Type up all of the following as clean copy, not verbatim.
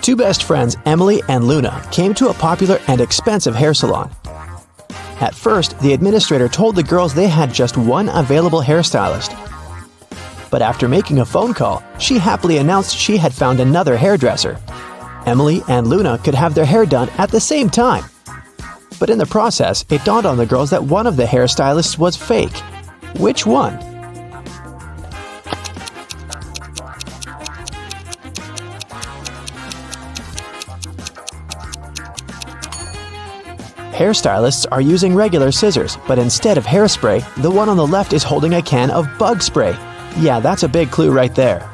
Two best friends, Emily and Luna, came to a popular and expensive hair salon. At first, the administrator told the girls they had just one available hairstylist. But after making a phone call, she happily announced she had found another hairdresser. Emily and Luna could have their hair done at the same time. But in the process, it dawned on the girls that one of the hairstylists was fake. Which one? Hairstylists are using regular scissors, but instead of hairspray, the one on the left is holding a can of bug spray. Yeah, that's a big clue right there.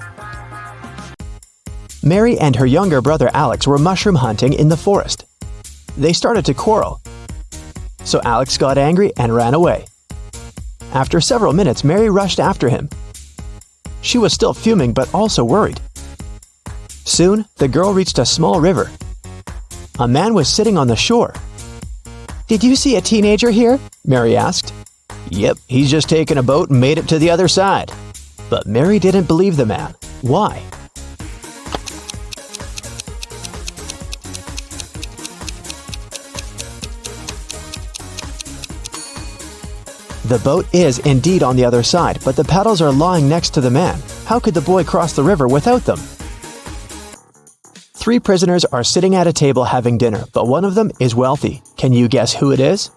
Mary and her younger brother Alex were mushroom hunting in the forest. They started to quarrel. So Alex got angry and ran away. After several minutes, Mary rushed after him. She was still fuming but also worried. Soon, the girl reached a small river. A man was sitting on the shore. "Did you see a teenager here?" Mary asked. "Yep, he's just taken a boat and made it to the other side." But Mary didn't believe the man. Why? The boat is indeed on the other side, but the paddles are lying next to the man. How could the boy cross the river without them? Three prisoners are sitting at a table having dinner, but one of them is wealthy. Can you guess who it is?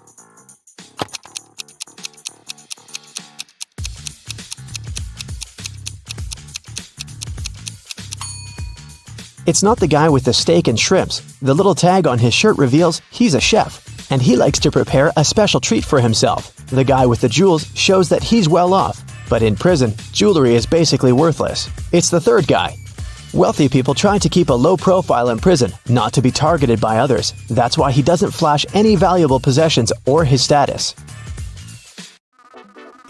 It's not the guy with the steak and shrimps. The little tag on his shirt reveals he's a chef, and he likes to prepare a special treat for himself. The guy with the jewels shows that he's well off, but in prison, jewelry is basically worthless. It's the third guy. Wealthy people try to keep a low profile in prison, not to be targeted by others. That's why he doesn't flash any valuable possessions or his status.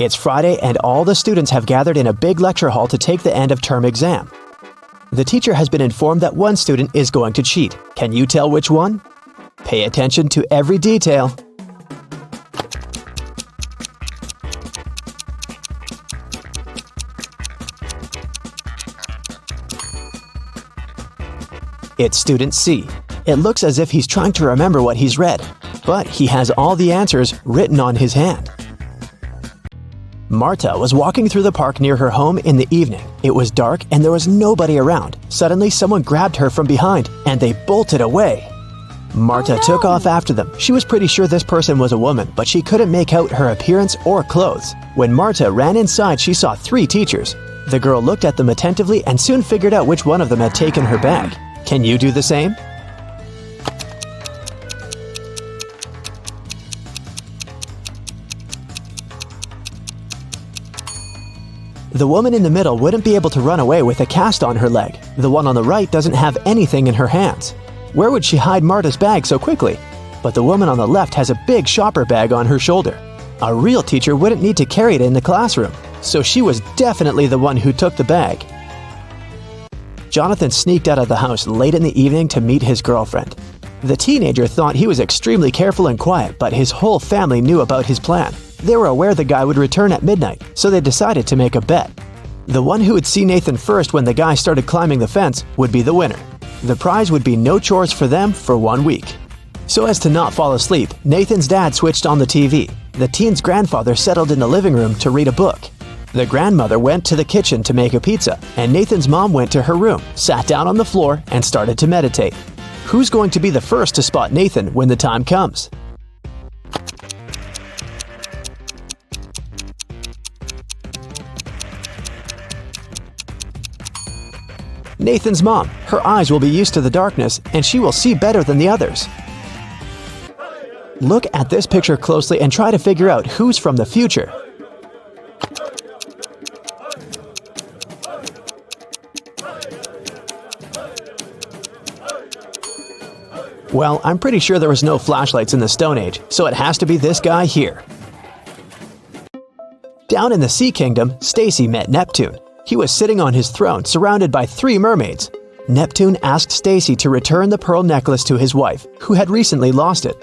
It's Friday and all the students have gathered in a big lecture hall to take the end of term exam. The teacher has been informed that one student is going to cheat. Can you tell which one? Pay attention to every detail. It's student C. It looks as if he's trying to remember what he's read, but he has all the answers written on his hand. Marta was walking through the park near her home in the evening. It was dark and there was nobody around. Suddenly, someone grabbed her from behind and they bolted away. Marta took off after them. She was pretty sure this person was a woman, but she couldn't make out her appearance or clothes. When Marta ran inside, she saw three teachers. The girl looked at them attentively and soon figured out which one of them had taken her bag. Can you do the same? The woman in the middle wouldn't be able to run away with a cast on her leg. The one on the right doesn't have anything in her hands. Where would she hide Marta's bag so quickly? But the woman on the left has a big shopper bag on her shoulder. A real teacher wouldn't need to carry it in the classroom, so she was definitely the one who took the bag. Jonathan sneaked out of the house late in the evening to meet his girlfriend. The teenager thought he was extremely careful and quiet, but his whole family knew about his plan. They were aware the guy would return at midnight, so they decided to make a bet. The one who would see Nathan first when the guy started climbing the fence would be the winner. The prize would be no chores for them for 1 week. So as to not fall asleep, Nathan's dad switched on the TV. The teen's grandfather settled in the living room to read a book. The grandmother went to the kitchen to make a pizza, and Nathan's mom went to her room, sat down on the floor, and started to meditate. Who's going to be the first to spot Nathan when the time comes? Nathan's mom. Her eyes will be used to the darkness, and she will see better than the others. Look at this picture closely and try to figure out who's from the future. Well, I'm pretty sure there was no flashlights in the Stone Age, so it has to be this guy here. Down in the Sea Kingdom, Stacy met Neptune. He was sitting on his throne, surrounded by 3 mermaids. Neptune asked Stacy to return the pearl necklace to his wife, who had recently lost it.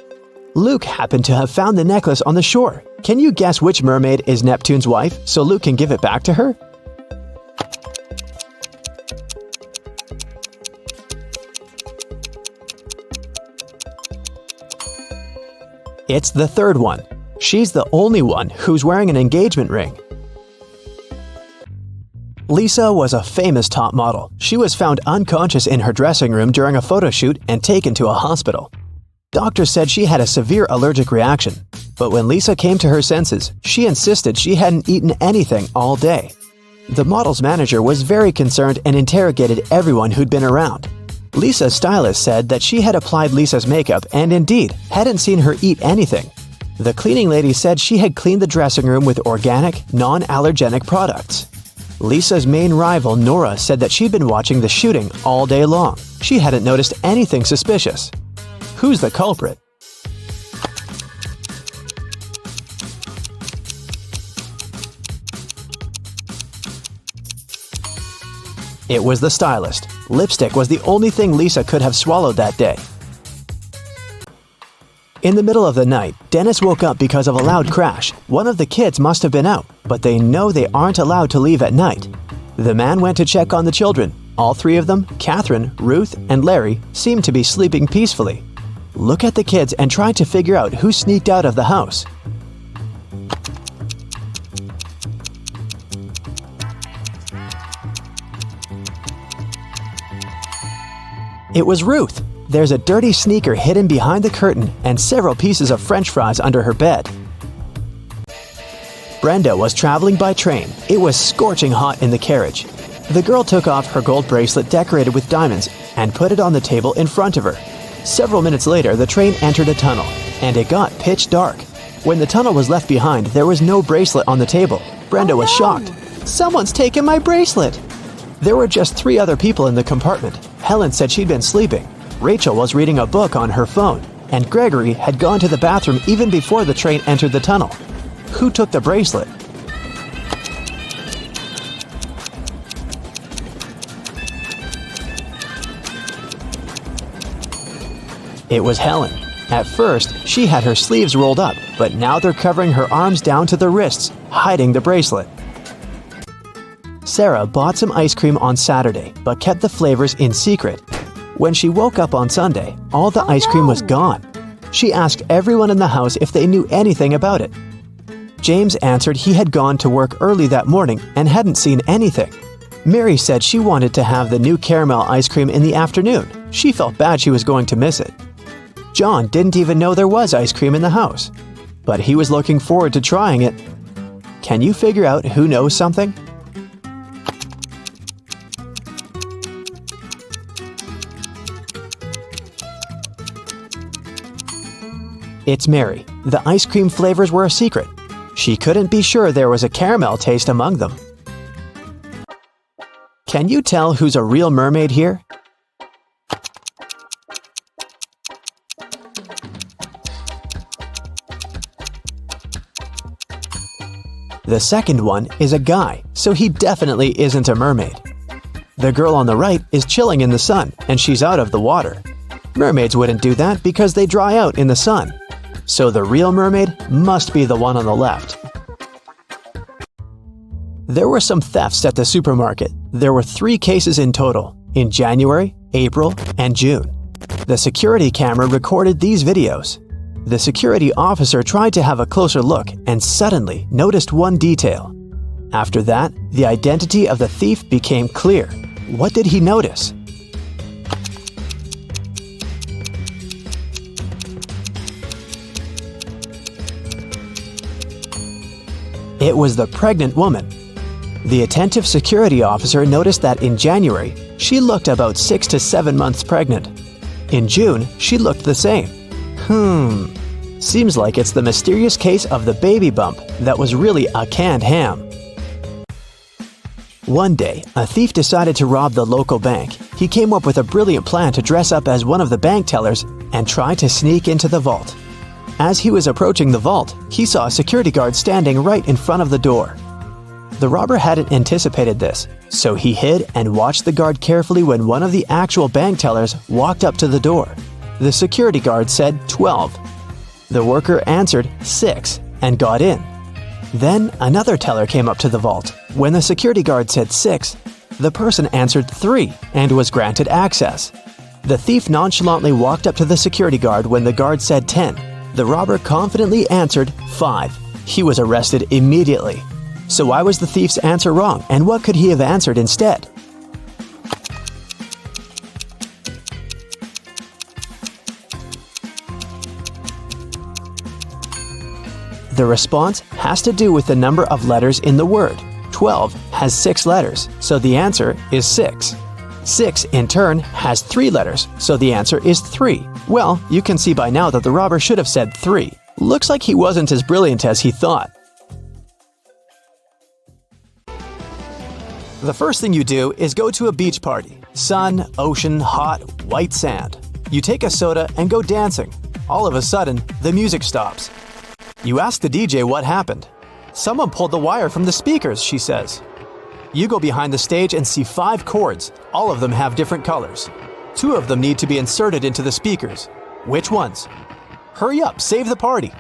Luke happened to have found the necklace on the shore. Can you guess which mermaid is Neptune's wife, so Luke can give it back to her? It's the third one. She's the only one who's wearing an engagement ring. Lisa was a famous top model. She was found unconscious in her dressing room during a photo shoot and taken to a hospital. Doctors said she had a severe allergic reaction, but when Lisa came to her senses, she insisted she hadn't eaten anything all day. The model's manager was very concerned and interrogated everyone who'd been around. Lisa's stylist said that she had applied Lisa's makeup and indeed hadn't seen her eat anything. The cleaning lady said she had cleaned the dressing room with organic, non-allergenic products. Lisa's main rival, Nora, said that she'd been watching the shooting all day long. She hadn't noticed anything suspicious. Who's the culprit? It was the stylist. Lipstick was the only thing Lisa could have swallowed that day. In the middle of the night, Dennis woke up because of a loud crash. One of the kids must have been out, but they know they aren't allowed to leave at night. The man went to check on the children. All three of them, Catherine, Ruth, and Larry, seemed to be sleeping peacefully. Look at the kids and try to figure out who sneaked out of the house. It was Ruth. There's a dirty sneaker hidden behind the curtain and several pieces of French fries under her bed. Brenda was traveling by train. It was scorching hot in the carriage. The girl took off her gold bracelet decorated with diamonds and put it on the table in front of her. Several minutes later, the train entered a tunnel, and it got pitch dark. When the tunnel was left behind, there was no bracelet on the table. Brenda was shocked. "Someone's taken my bracelet!" There were just 3 other people in the compartment. Helen said she'd been sleeping. Rachel was reading a book on her phone, and Gregory had gone to the bathroom even before the train entered the tunnel. Who took the bracelet? It was Helen. At first, she had her sleeves rolled up, but now they're covering her arms down to the wrists, hiding the bracelet. Sarah bought some ice cream on Saturday, but kept the flavors in secret. When she woke up on Sunday, all the ice cream was gone. She asked everyone in the house if they knew anything about it. James answered he had gone to work early that morning and hadn't seen anything. Mary said she wanted to have the new caramel ice cream in the afternoon. She felt bad she was going to miss it. John didn't even know there was ice cream in the house, but he was looking forward to trying it. Can you figure out who knows something? It's Mary. The ice cream flavors were a secret. She couldn't be sure there was a caramel taste among them. Can you tell who's a real mermaid here? The second one is a guy, so he definitely isn't a mermaid. The girl on the right is chilling in the sun, and she's out of the water. Mermaids wouldn't do that because they dry out in the sun. So the real mermaid must be the one on the left. There were some thefts at the supermarket. There were 3 cases in total, in January, April, and June. The security camera recorded these videos. The security officer tried to have a closer look and suddenly noticed one detail. After that, the identity of the thief became clear. What did he notice? It was the pregnant woman. The attentive security officer noticed that in January, she looked about 6 to 7 months pregnant. In June, she looked the same. Seems like it's the mysterious case of the baby bump that was really a canned ham. One day, a thief decided to rob the local bank. He came up with a brilliant plan to dress up as one of the bank tellers and try to sneak into the vault. As he was approaching the vault, he saw a security guard standing right in front of the door. The robber hadn't anticipated this, so he hid and watched the guard carefully when one of the actual bank tellers walked up to the door. The security guard said 12. The worker answered 6 and got in. Then another teller came up to the vault. When the security guard said 6, the person answered 3 and was granted access. The thief nonchalantly walked up to the security guard when the guard said 10. The robber confidently answered 5. He was arrested immediately. So why was the thief's answer wrong, and what could he have answered instead? The response has to do with the number of letters in the word. 12 has 6 letters, so the answer is 6. 6, in turn, has 3 letters, so the answer is 3. Well, you can see by now that the robber should have said 3. Looks like he wasn't as brilliant as he thought. The first thing you do is go to a beach party. Sun, ocean, hot, white sand. You take a soda and go dancing. All of a sudden, the music stops. You ask the DJ what happened. Someone pulled the wire from the speakers, she says. You go behind the stage and see 5 cords. All of them have different colors. 2 of them need to be inserted into the speakers. Which ones? Hurry up, save the party.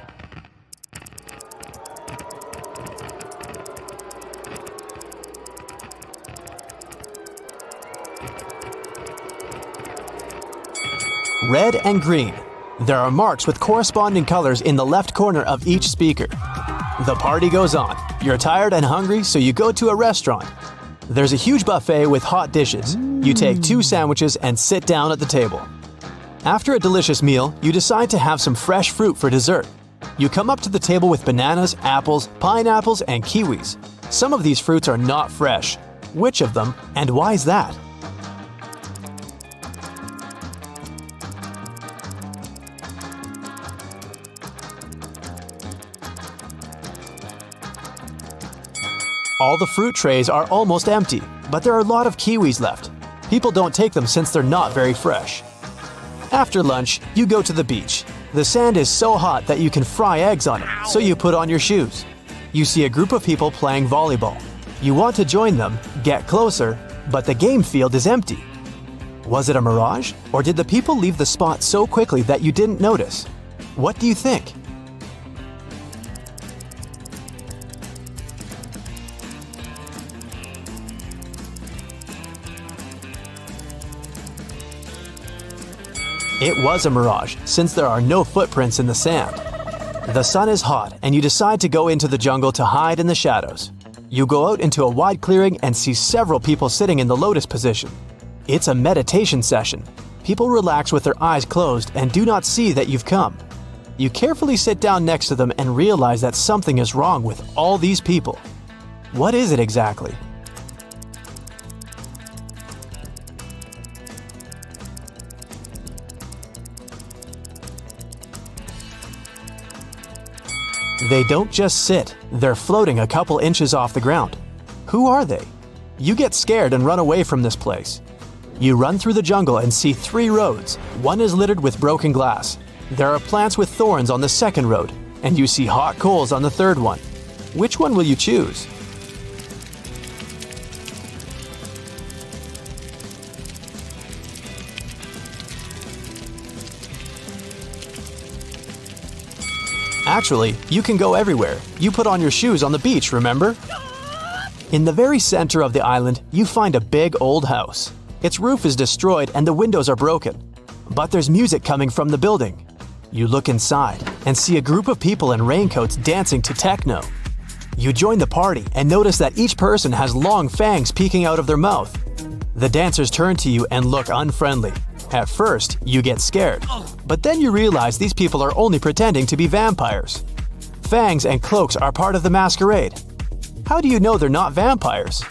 Red and green. There are marks with corresponding colors in the left corner of each speaker. The party goes on. You're tired and hungry, so you go to a restaurant. There's a huge buffet with hot dishes. You take 2 sandwiches and sit down at the table. After a delicious meal, you decide to have some fresh fruit for dessert. You come up to the table with bananas, apples, pineapples, and kiwis. Some of these fruits are not fresh. Which of them, and why is that? All the fruit trays are almost empty, but there are a lot of kiwis left. People don't take them since they're not very fresh. After lunch, you go to the beach. The sand is so hot that you can fry eggs on it, so you put on your shoes. You see a group of people playing volleyball. You want to join them, get closer, but the game field is empty. Was it a mirage, or did the people leave the spot so quickly that you didn't notice? What do you think? It was a mirage, since there are no footprints in the sand. The sun is hot, and you decide to go into the jungle to hide in the shadows. You go out into a wide clearing and see several people sitting in the lotus position. It's a meditation session. People relax with their eyes closed and do not see that you've come. You carefully sit down next to them and realize that something is wrong with all these people. What is it exactly? They don't just sit, they're floating a couple inches off the ground. Who are they? You get scared and run away from this place. You run through the jungle and see 3 roads. One is littered with broken glass. There are plants with thorns on the second road, and you see hot coals on the third one. Which one will you choose? Actually, you can go everywhere. You put on your shoes on the beach, remember? In the very center of the island, you find a big old house. Its roof is destroyed and the windows are broken. But there's music coming from the building. You look inside and see a group of people in raincoats dancing to techno. You join the party and notice that each person has long fangs peeking out of their mouth. The dancers turn to you and look unfriendly. At first, you get scared, but then you realize these people are only pretending to be vampires. Fangs and cloaks are part of the masquerade. How do you know they're not vampires?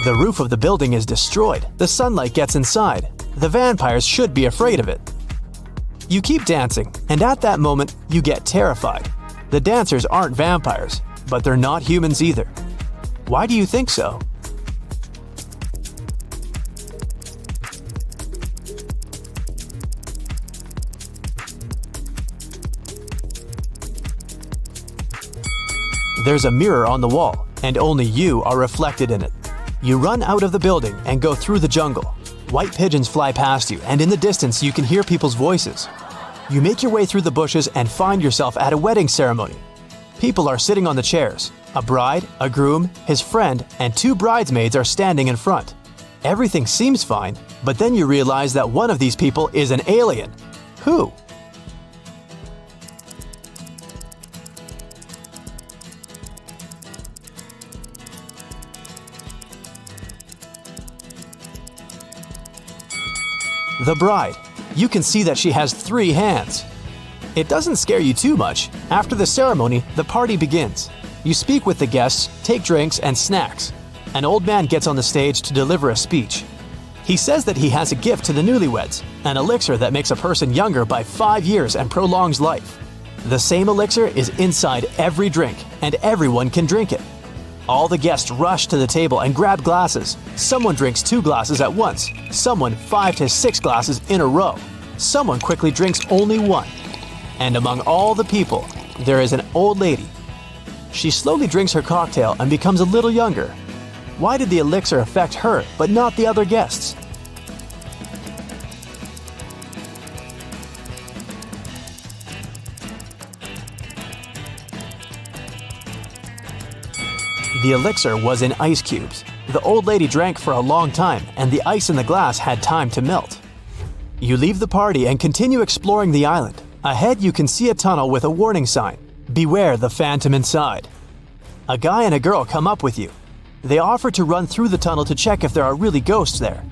The roof of the building is destroyed. The sunlight gets inside. The vampires should be afraid of it. You keep dancing, and at that moment, you get terrified. The dancers aren't vampires, but they're not humans either. Why do you think so? There's a mirror on the wall, and only you are reflected in it. You run out of the building and go through the jungle. White pigeons fly past you, and in the distance you can hear people's voices. You make your way through the bushes and find yourself at a wedding ceremony. People are sitting on the chairs. A bride, a groom, his friend, and 2 bridesmaids are standing in front. Everything seems fine, but then you realize that one of these people is an alien. Who? The bride. You can see that she has 3 hands. It doesn't scare you too much. After the ceremony, the party begins. You speak with the guests, take drinks and snacks. An old man gets on the stage to deliver a speech. He says that he has a gift to the newlyweds, an elixir that makes a person younger by 5 years and prolongs life. The same elixir is inside every drink, and everyone can drink it. All the guests rush to the table and grab glasses. Someone drinks 2 glasses at once, someone 5 to 6 glasses in a row. Someone quickly drinks only 1. And among all the people, there is an old lady. She slowly drinks her cocktail and becomes a little younger. Why did the elixir affect her but not the other guests? The elixir was in ice cubes. The old lady drank for a long time, and the ice in the glass had time to melt. You leave the party and continue exploring the island. Ahead you can see a tunnel with a warning sign. Beware the phantom inside. A guy and a girl come up with you. They offer to run through the tunnel to check if there are really ghosts there.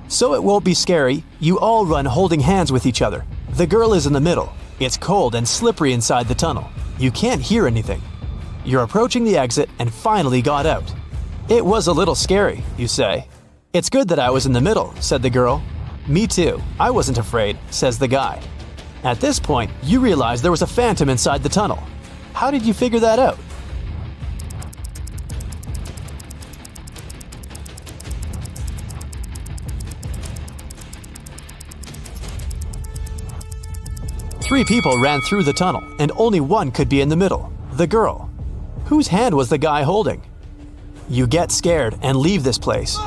So it won't be scary, you all run holding hands with each other. The girl is in the middle. It's cold and slippery inside the tunnel. You can't hear anything. You're approaching the exit and finally got out. It was a little scary, you say. It's good that I was in the middle, said the girl. Me too. I wasn't afraid, says the guy. At this point, you realize there was a phantom inside the tunnel. How did you figure that out? Three people ran through the tunnel, and only one could be in the middle, the girl. Whose hand was the guy holding? You get scared and leave this place.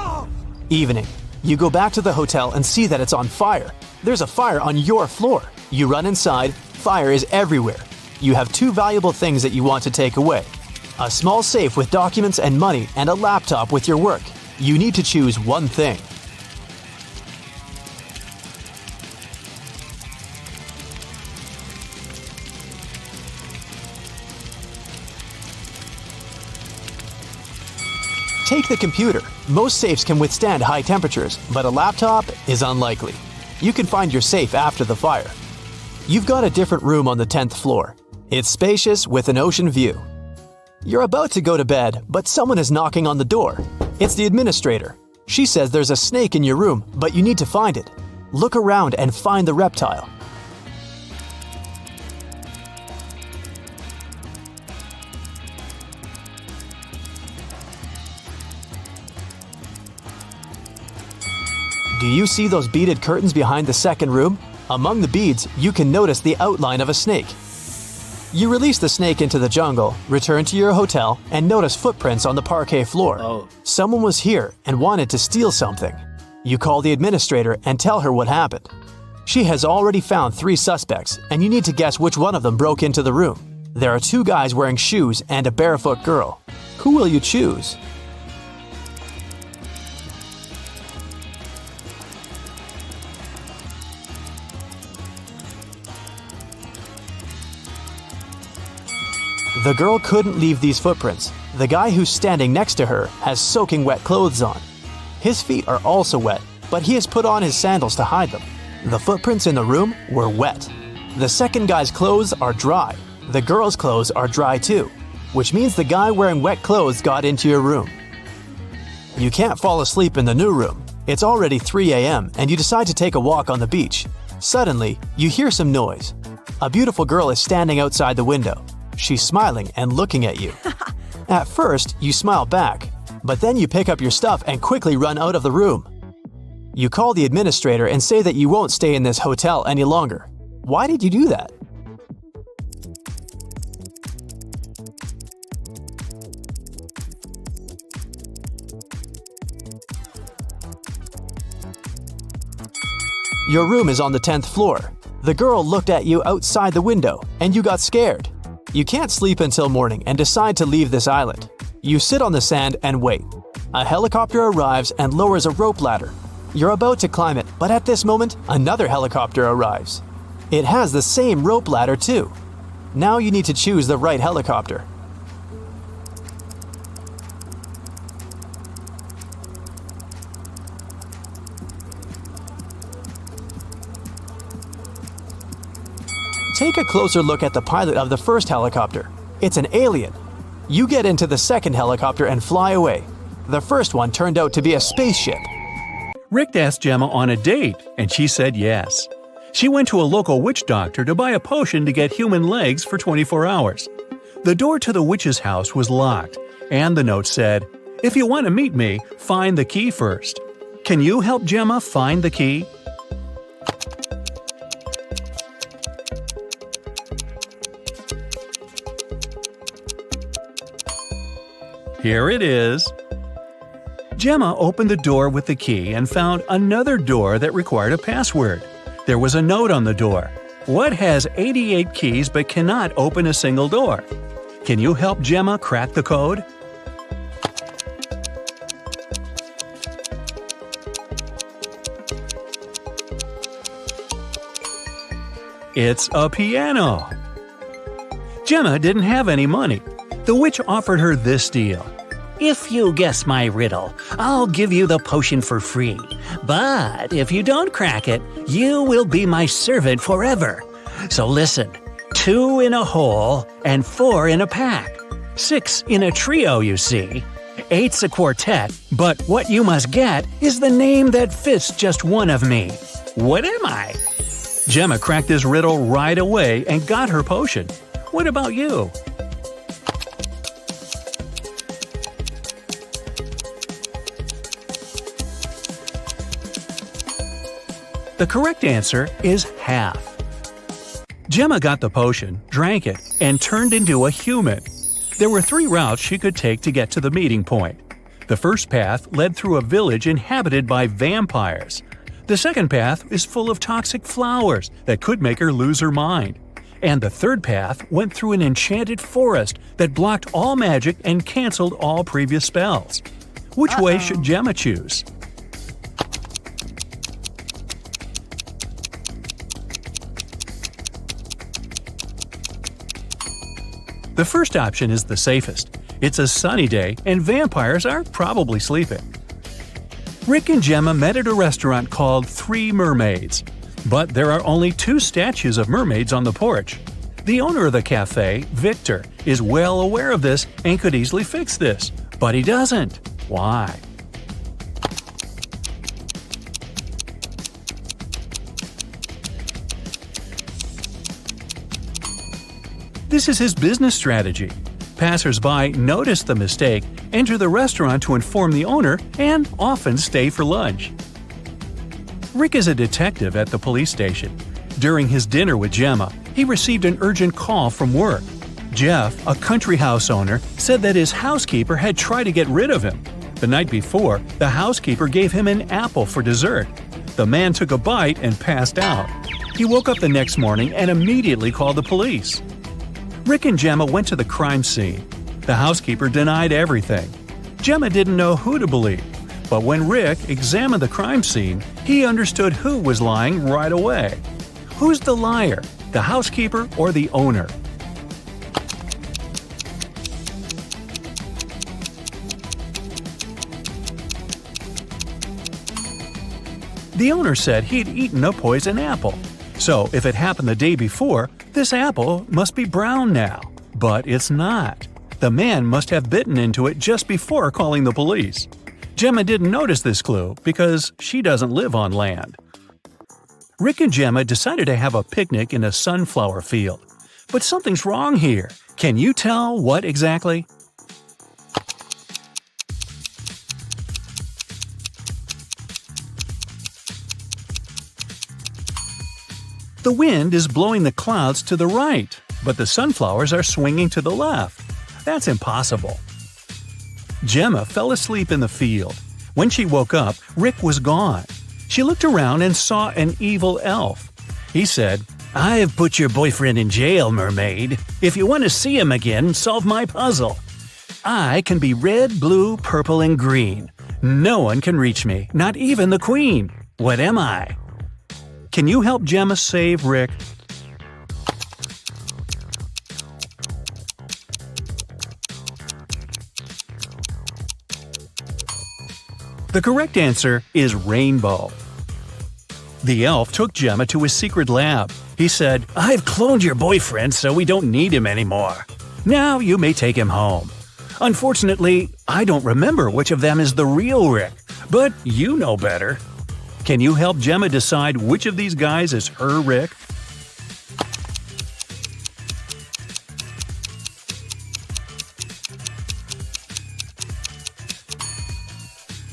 Evening. You go back to the hotel and see that it's on fire. There's a fire on your floor. You run inside, fire is everywhere. You have 2 valuable things that you want to take away. A small safe with documents and money and a laptop with your work. You need to choose one thing. Take the computer. Most safes can withstand high temperatures, but a laptop is unlikely. You can find your safe after the fire. You've got a different room on the 10th floor. It's spacious with an ocean view. You're about to go to bed, but someone is knocking on the door. It's the administrator. She says there's a snake in your room, but you need to find it. Look around and find the reptile. Do you see those beaded curtains behind the second room? Among the beads, you can notice the outline of a snake. You release the snake into the jungle, return to your hotel, and notice footprints on the parquet floor. Someone was here and wanted to steal something. You call the administrator and tell her what happened. She has already found 3 suspects, and you need to guess which one of them broke into the room. There are 2 guys wearing shoes and a barefoot girl. Who will you choose? The girl couldn't leave these footprints. The guy who's standing next to her has soaking wet clothes on. His feet are also wet, but he has put on his sandals to hide them. The footprints in the room were wet. The second guy's clothes are dry. The girl's clothes are dry too, which means the guy wearing wet clothes got into your room. You can't fall asleep in the new room. It's already 3 a.m. and you decide to take a walk on the beach. Suddenly, you hear some noise. A beautiful girl is standing outside the window. She's smiling and looking at you. At first, you smile back, but then you pick up your stuff and quickly run out of the room. You call the administrator and say that you won't stay in this hotel any longer. Why did you do that? Your room is on the 10th floor. The girl looked at you outside the window, and you got scared. You can't sleep until morning and decide to leave this island. You sit on the sand and wait. A helicopter arrives and lowers a rope ladder. You're about to climb it, but at this moment, another helicopter arrives. It has the same rope ladder too. Now you need to choose the right helicopter. Take a closer look at the pilot of the first helicopter. It's an alien. You get into the second helicopter and fly away. The first one turned out to be a spaceship. Rick asked Gemma on a date, and she said yes. She went to a local witch doctor to buy a potion to get human legs for 24 hours. The door to the witch's house was locked, and the note said, "If you want to meet me, find the key first." Can you help Gemma find the key? Here it is. Gemma opened the door with the key and found another door that required a password. There was a note on the door. What has 88 keys but cannot open a single door? Can you help Gemma crack the code? It's a piano. Gemma didn't have any money. The witch offered her this deal. If you guess my riddle, I'll give you the potion for free. But if you don't crack it, you will be my servant forever. So listen, 2 in a hole and 4 in a pack. 6 in a trio, you see. 8's a quartet, but what you must get is the name that fits just one of me. What am I? Gemma cracked this riddle right away and got her potion. What about you? The correct answer is half. Gemma got the potion, drank it, and turned into a human. There were 3 routes she could take to get to the meeting point. The first path led through a village inhabited by vampires. The second path is full of toxic flowers that could make her lose her mind. And the third path went through an enchanted forest that blocked all magic and canceled all previous spells. Which way should Gemma choose? The first option is the safest. It's a sunny day and vampires are probably sleeping. Rick and Gemma met at a restaurant called Three Mermaids. But there are only 2 statues of mermaids on the porch. The owner of the cafe, Victor, is well aware of this and could easily fix this. But he doesn't. Why? This is his business strategy. Passers-by notice the mistake, enter the restaurant to inform the owner, and often stay for lunch. Rick is a detective at the police station. During his dinner with Gemma, he received an urgent call from work. Jeff, a country house owner, said that his housekeeper had tried to get rid of him. The night before, the housekeeper gave him an apple for dessert. The man took a bite and passed out. He woke up the next morning and immediately called the police. Rick and Gemma went to the crime scene. The housekeeper denied everything. Gemma didn't know who to believe, but when Rick examined the crime scene, he understood who was lying right away. Who's the liar, the housekeeper or the owner? The owner said he'd eaten a poison apple. So if it happened the day before, this apple must be brown now. But it's not. The man must have bitten into it just before calling the police. Gemma didn't notice this clue because she doesn't live on land. Rick and Gemma decided to have a picnic in a sunflower field. But something's wrong here. Can you tell what exactly? The wind is blowing the clouds to the right, but the sunflowers are swinging to the left. That's impossible. Gemma fell asleep in the field. When she woke up, Rick was gone. She looked around and saw an evil elf. He said, I've put your boyfriend in jail, mermaid. If you want to see him again, solve my puzzle. I can be red, blue, purple, and green. No one can reach me, not even the queen. What am I? Can you help Gemma save Rick? The correct answer is rainbow. The elf took Gemma to his secret lab. He said, "I've cloned your boyfriend so we don't need him anymore. Now you may take him home. Unfortunately, I don't remember which of them is the real Rick, but you know better. Can you help Gemma decide which of these guys is her Rick?"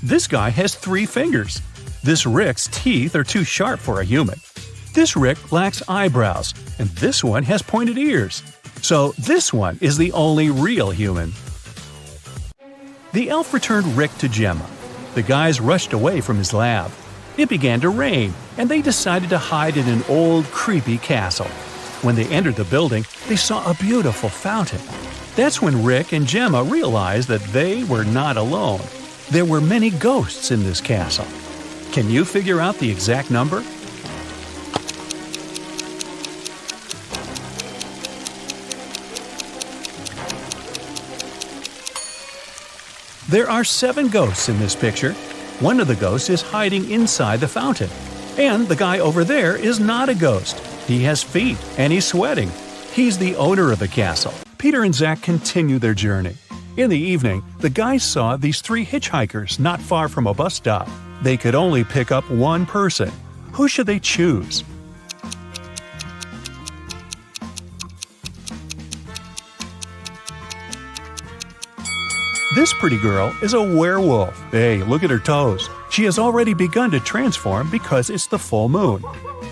This guy has 3 fingers. This Rick's teeth are too sharp for a human. This Rick lacks eyebrows, and this one has pointed ears. So this one is the only real human. The elf returned Rick to Gemma. The guys rushed away from his lab. It began to rain, and they decided to hide in an old, creepy castle. When they entered the building, they saw a beautiful fountain. That's when Rick and Gemma realized that they were not alone. There were many ghosts in this castle. Can you figure out the exact number? There are 7 ghosts in this picture. One of the ghosts is hiding inside the fountain. And the guy over there is not a ghost. He has feet, and he's sweating. He's the owner of the castle. Peter and Zach continue their journey. In the evening, the guys saw these 3 hitchhikers not far from a bus stop. They could only pick up one person. Who should they choose? This pretty girl is a werewolf. Hey, look at her toes. She has already begun to transform because it's the full moon.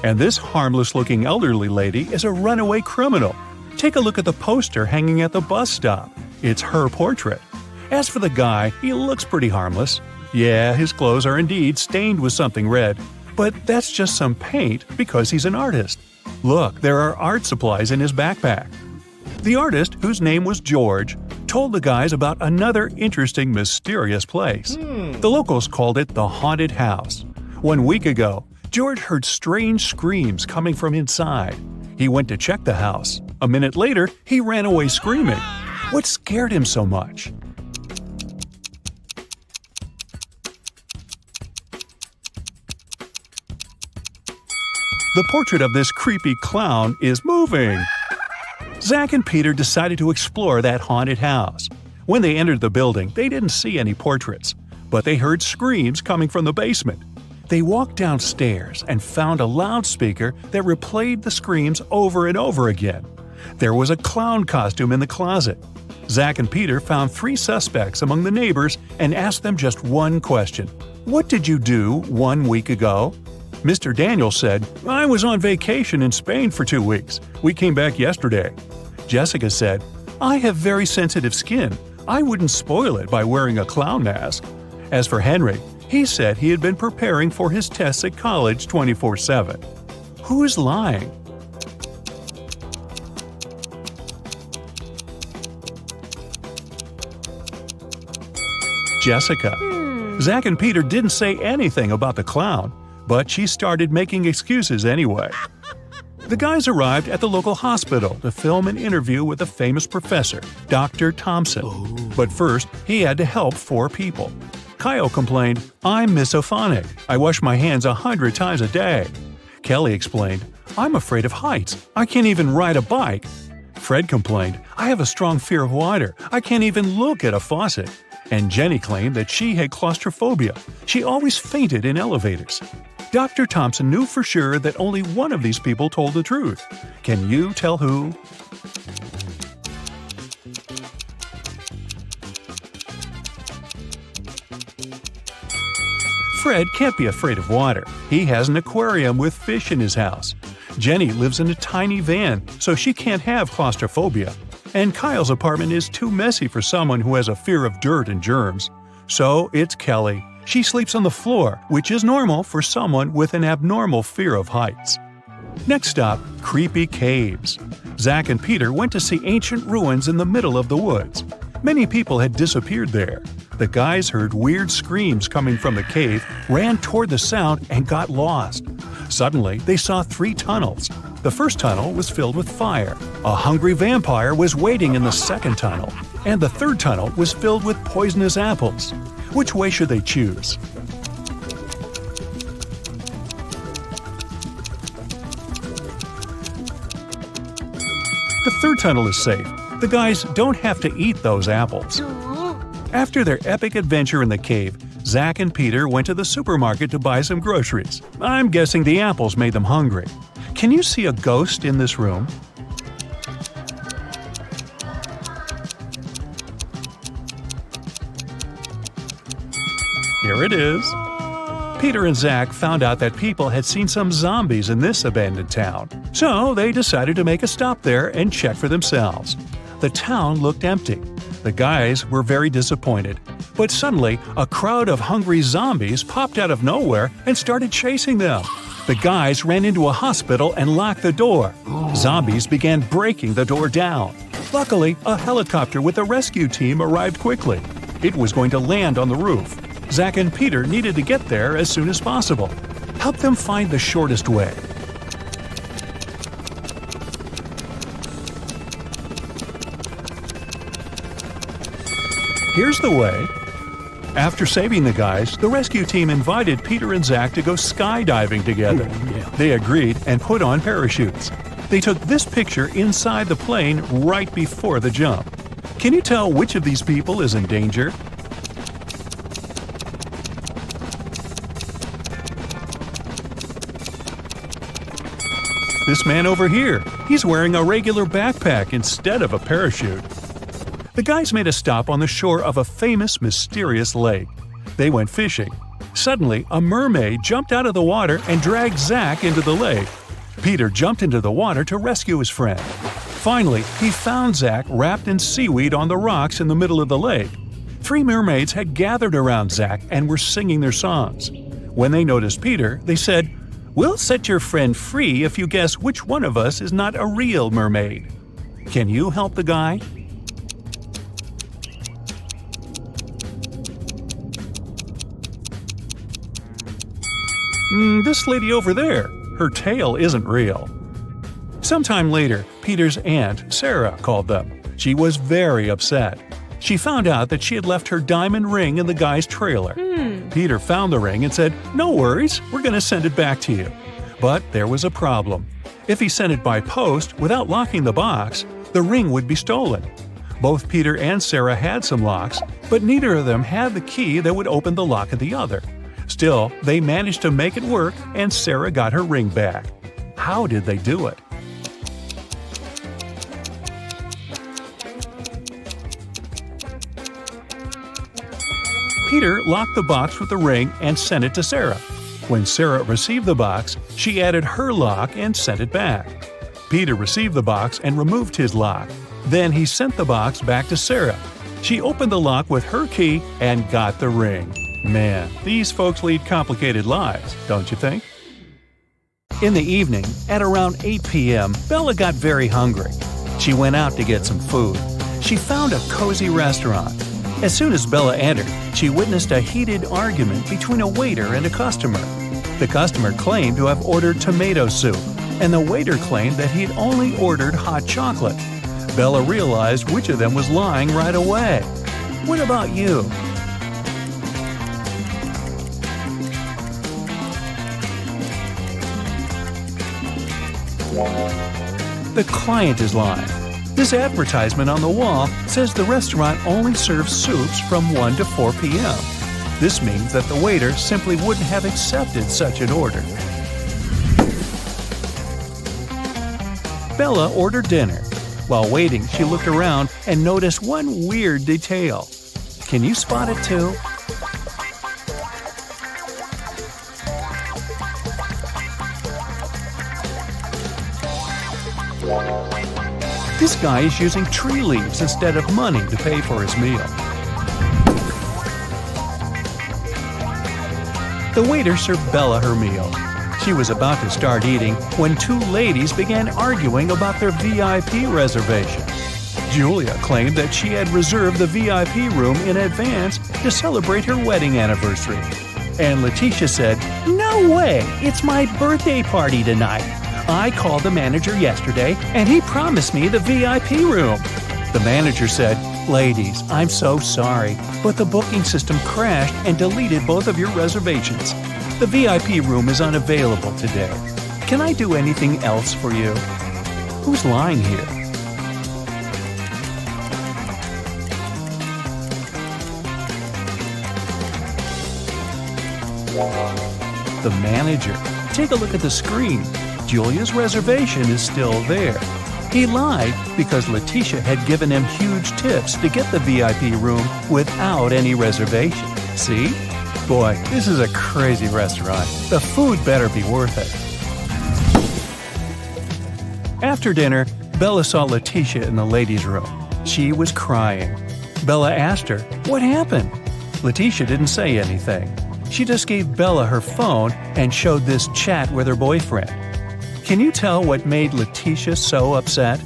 And this harmless-looking elderly lady is a runaway criminal. Take a look at the poster hanging at the bus stop. It's her portrait. As for the guy, he looks pretty harmless. Yeah, his clothes are indeed stained with something red, but that's just some paint because he's an artist. Look, there are art supplies in his backpack. The artist, whose name was George, told the guys about another interesting, mysterious place. The locals called it the Haunted House. 1 week ago, George heard strange screams coming from inside. He went to check the house. A minute later, he ran away screaming. What scared him so much? The portrait of this creepy clown is moving. Zach and Peter decided to explore that haunted house. When they entered the building, they didn't see any portraits, but they heard screams coming from the basement. They walked downstairs and found a loudspeaker that replayed the screams over and over again. There was a clown costume in the closet. Zach and Peter found 3 suspects among the neighbors and asked them just one question. What did you do 1 week ago? Mr. Daniel said, I was on vacation in Spain for 2 weeks. We came back yesterday. Jessica said, I have very sensitive skin. I wouldn't spoil it by wearing a clown mask. As for Henry, he said he had been preparing for his tests at college 24/7. Who is lying? Jessica. Zach and Peter didn't say anything about the clown, but she started making excuses anyway. The guys arrived at the local hospital to film an interview with a famous professor, Dr. Thompson. But first, he had to help 4 people. Kyle complained, I'm misophonic. I wash my hands 100 times a day. Kelly explained, I'm afraid of heights. I can't even ride a bike. Fred complained, I have a strong fear of water. I can't even look at a faucet. And Jenny claimed that she had claustrophobia. She always fainted in elevators. Dr. Thompson knew for sure that only one of these people told the truth. Can you tell who? Fred can't be afraid of water. He has an aquarium with fish in his house. Jenny lives in a tiny van, so she can't have claustrophobia. And Kyle's apartment is too messy for someone who has a fear of dirt and germs. So it's Kelly. She sleeps on the floor, which is normal for someone with an abnormal fear of heights. Next stop, creepy caves. Zach and Peter went to see ancient ruins in the middle of the woods. Many people had disappeared there. The guys heard weird screams coming from the cave, ran toward the sound, and got lost. Suddenly, they saw 3 tunnels. The first tunnel was filled with fire. A hungry vampire was waiting in the second tunnel. And the third tunnel was filled with poisonous apples. Which way should they choose? The third tunnel is safe. The guys don't have to eat those apples. After their epic adventure in the cave, Zach and Peter went to the supermarket to buy some groceries. I'm guessing the apples made them hungry. Can you see a ghost in this room? Here it is. Peter and Zach found out that people had seen some zombies in this abandoned town. So they decided to make a stop there and check for themselves. The town looked empty. The guys were very disappointed. But suddenly, a crowd of hungry zombies popped out of nowhere and started chasing them. The guys ran into a hospital and locked the door. Zombies began breaking the door down. Luckily, a helicopter with a rescue team arrived quickly. It was going to land on the roof. Zach and Peter needed to get there as soon as possible. Help them find the shortest way. Here's the way. After saving the guys, the rescue team invited Peter and Zach to go skydiving together. They agreed and put on parachutes. They took this picture inside the plane right before the jump. Can you tell which of these people is in danger? This man over here, he's wearing a regular backpack instead of a parachute. The guys made a stop on the shore of a famous, mysterious lake. They went fishing. Suddenly, a mermaid jumped out of the water and dragged Zach into the lake. Peter jumped into the water to rescue his friend. Finally, he found Zach wrapped in seaweed on the rocks in the middle of the lake. 3 mermaids had gathered around Zach and were singing their songs. When they noticed Peter, they said, "We'll set your friend free if you guess which one of us is not a real mermaid." Can you help the guy? This lady over there, her tail isn't real. Sometime later, Peter's aunt, Sarah, called them. She was very upset. She found out that she had left her diamond ring in the guy's trailer. Peter found the ring and said, "No worries, we're going to send it back to you." But there was a problem. If he sent it by post without locking the box, the ring would be stolen. Both Peter and Sarah had some locks, but neither of them had the key that would open the lock of the other. Still, they managed to make it work and Sarah got her ring back. How did they do it? Peter locked the box with the ring and sent it to Sarah. When Sarah received the box, she added her lock and sent it back. Peter received the box and removed his lock. Then he sent the box back to Sarah. She opened the lock with her key and got the ring. Man, these folks lead complicated lives, don't you think? In the evening, at around 8 p.m., Bella got very hungry. She went out to get some food. She found a cozy restaurant. As soon as Bella entered, she witnessed a heated argument between a waiter and a customer. The customer claimed to have ordered tomato soup, and the waiter claimed that he'd only ordered hot chocolate. Bella realized which of them was lying right away. What about you? The client is lying. This advertisement on the wall says the restaurant only serves soups from 1 to 4 p.m. This means that the waiter simply wouldn't have accepted such an order. Bella ordered dinner. While waiting, she looked around and noticed one weird detail. Can you spot it too? This guy is using tree leaves instead of money to pay for his meal. The waiter served Bella her meal. She was about to start eating when two ladies began arguing about their VIP reservation. Julia claimed that she had reserved the VIP room in advance to celebrate her wedding anniversary. And Letitia said, "No way! It's my birthday party tonight. I called the manager yesterday and he promised me the VIP room." The manager said, "Ladies, I'm so sorry, but the booking system crashed and deleted both of your reservations. The VIP room is unavailable today. Can I do anything else for you?" Who's lying here? The manager. Take a look at the screen. Julia's reservation is still there. He lied because Letitia had given him huge tips to get the VIP room without any reservation. See? Boy, this is a crazy restaurant. The food better be worth it. After dinner, Bella saw Letitia in the ladies' room. She was crying. Bella asked her, "What happened?" Letitia didn't say anything. She just gave Bella her phone and showed this chat with her boyfriend. Can you tell what made Letitia so upset?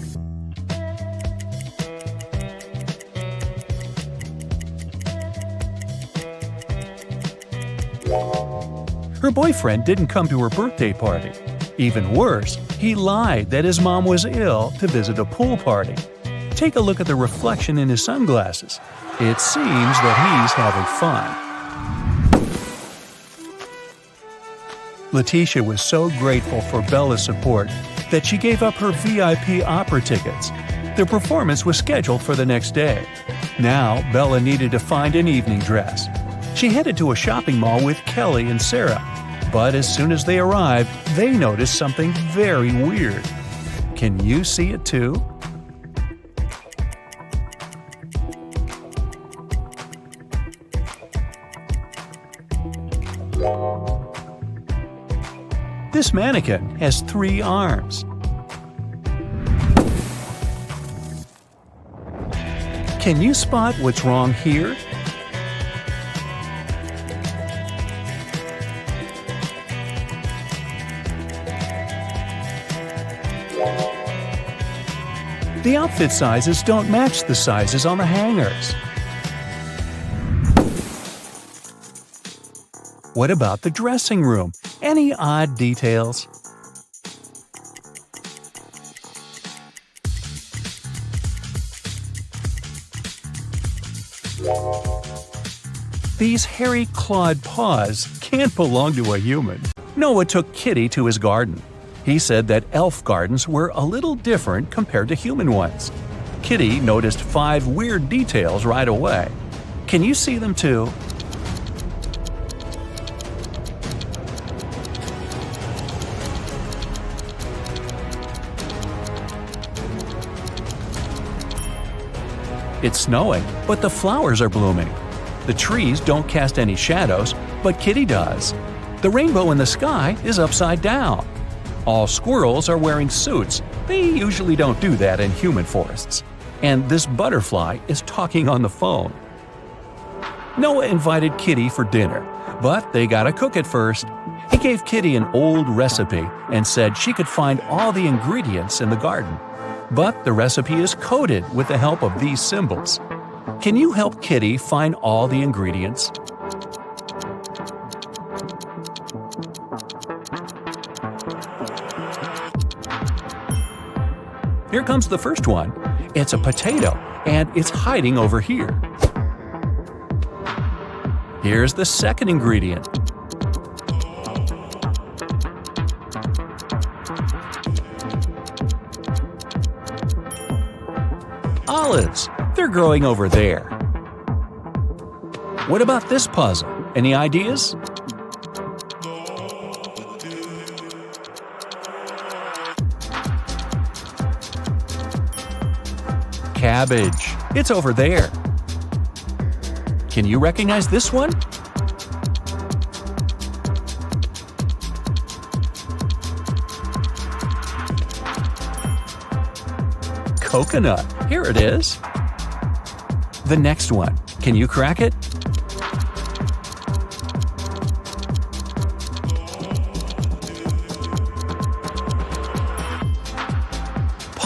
Her boyfriend didn't come to her birthday party. Even worse, he lied that his mom was ill to visit a pool party. Take a look at the reflection in his sunglasses. It seems that he's having fun. Letitia was so grateful for Bella's support that she gave up her VIP opera tickets. Their performance was scheduled for the next day. Now, Bella needed to find an evening dress. She headed to a shopping mall with Kelly and Sarah, but as soon as they arrived, they noticed something very weird. Can you see it too? This mannequin has 3 arms. Can you spot what's wrong here? The outfit sizes don't match the sizes on the hangers. What about the dressing room? Any odd details? These hairy clawed paws can't belong to a human. Noah took Kitty to his garden. He said that elf gardens were a little different compared to human ones. Kitty noticed 5 weird details right away. Can you see them too? It's snowing, but the flowers are blooming. The trees don't cast any shadows, but Kitty does. The rainbow in the sky is upside down. All squirrels are wearing suits. They usually don't do that in human forests. And this butterfly is talking on the phone. Noah invited Kitty for dinner, but they gotta cook it first. He gave Kitty an old recipe and said she could find all the ingredients in the garden. But the recipe is coded with the help of these symbols. Can you help Kitty find all the ingredients? Here comes the first one. It's a potato, and it's hiding over here. Here's the second ingredient. Olives. They're growing over there. What about this puzzle? Any ideas? Cabbage. It's over there. Can you recognize this one? Coconut. Here it is. The next one. Can you crack it?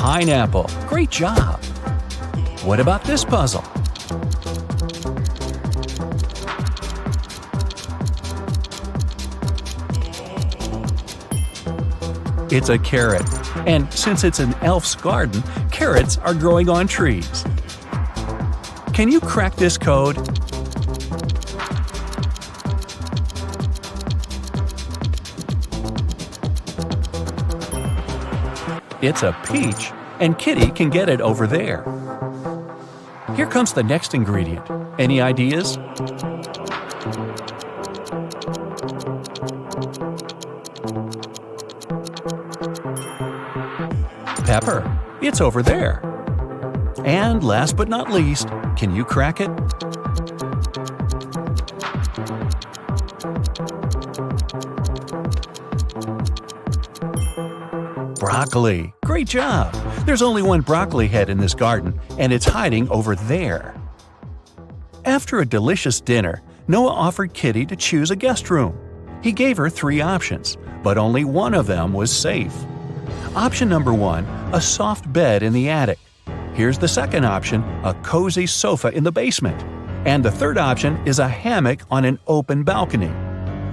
pineapple. Great job! What about this puzzle? It's a carrot, and since it's an elf's garden, carrots are growing on trees. Can you crack this code? It's a peach, and Kitty can get it over there. Here comes the next ingredient. Any ideas? Pepper. It's over there. And last but not least, can you crack it? Broccoli. Great job! There's only one broccoli head in this garden, and it's hiding over there. After a delicious dinner, Noah offered Kitty to choose a guest room. He gave her 3 options, but only one of them was safe. Option number 1, a soft bed in the attic. Here's the second option, a cozy sofa in the basement. And the third option is a hammock on an open balcony.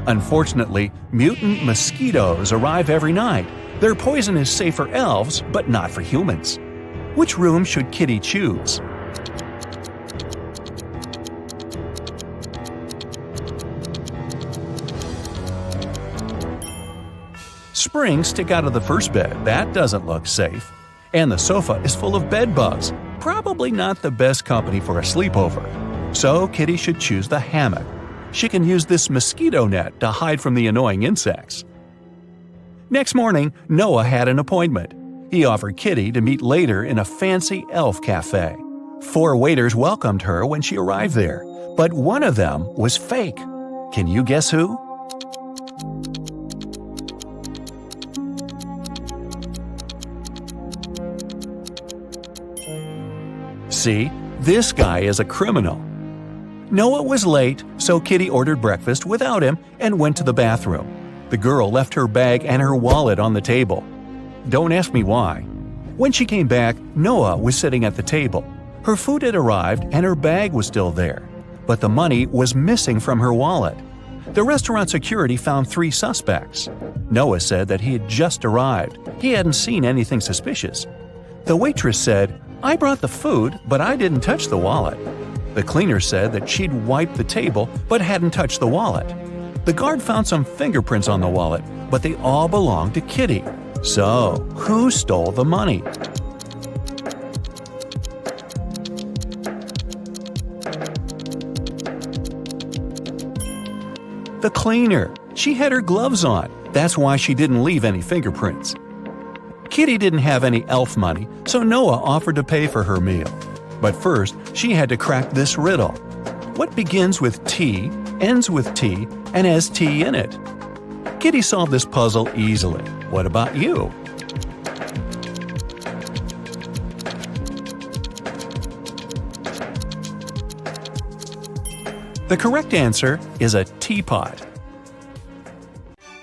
Unfortunately, mutant mosquitoes arrive every night. Their poison is safe for elves, but not for humans. Which room should Kitty choose? Springs stick out of the first bed. That doesn't look safe. And the sofa is full of bed bugs. Probably not the best company for a sleepover. So Kitty should choose the hammock. She can use this mosquito net to hide from the annoying insects. Next morning, Noah had an appointment. He offered Kitty to meet later in a fancy elf cafe. 4 waiters welcomed her when she arrived there, but one of them was fake. Can you guess who? See, this guy is a criminal. Noah was late, so Kitty ordered breakfast without him and went to the bathroom. The girl left her bag and her wallet on the table. Don't ask me why. When she came back, Noah was sitting at the table. Her food had arrived and her bag was still there, but the money was missing from her wallet. The restaurant security found 3 suspects. Noah said that he had just arrived. He hadn't seen anything suspicious. The waitress said, "I brought the food, but I didn't touch the wallet." The cleaner said that she'd wiped the table but hadn't touched the wallet. The guard found some fingerprints on the wallet, but they all belonged to Kitty. So, who stole the money? The cleaner. She had her gloves on. That's why she didn't leave any fingerprints. Kitty didn't have any elf money, so Noah offered to pay for her meal. But first, she had to crack this riddle. What begins with T, ends with T, and has T in it? Kitty solved this puzzle easily. What about you? The correct answer is a teapot.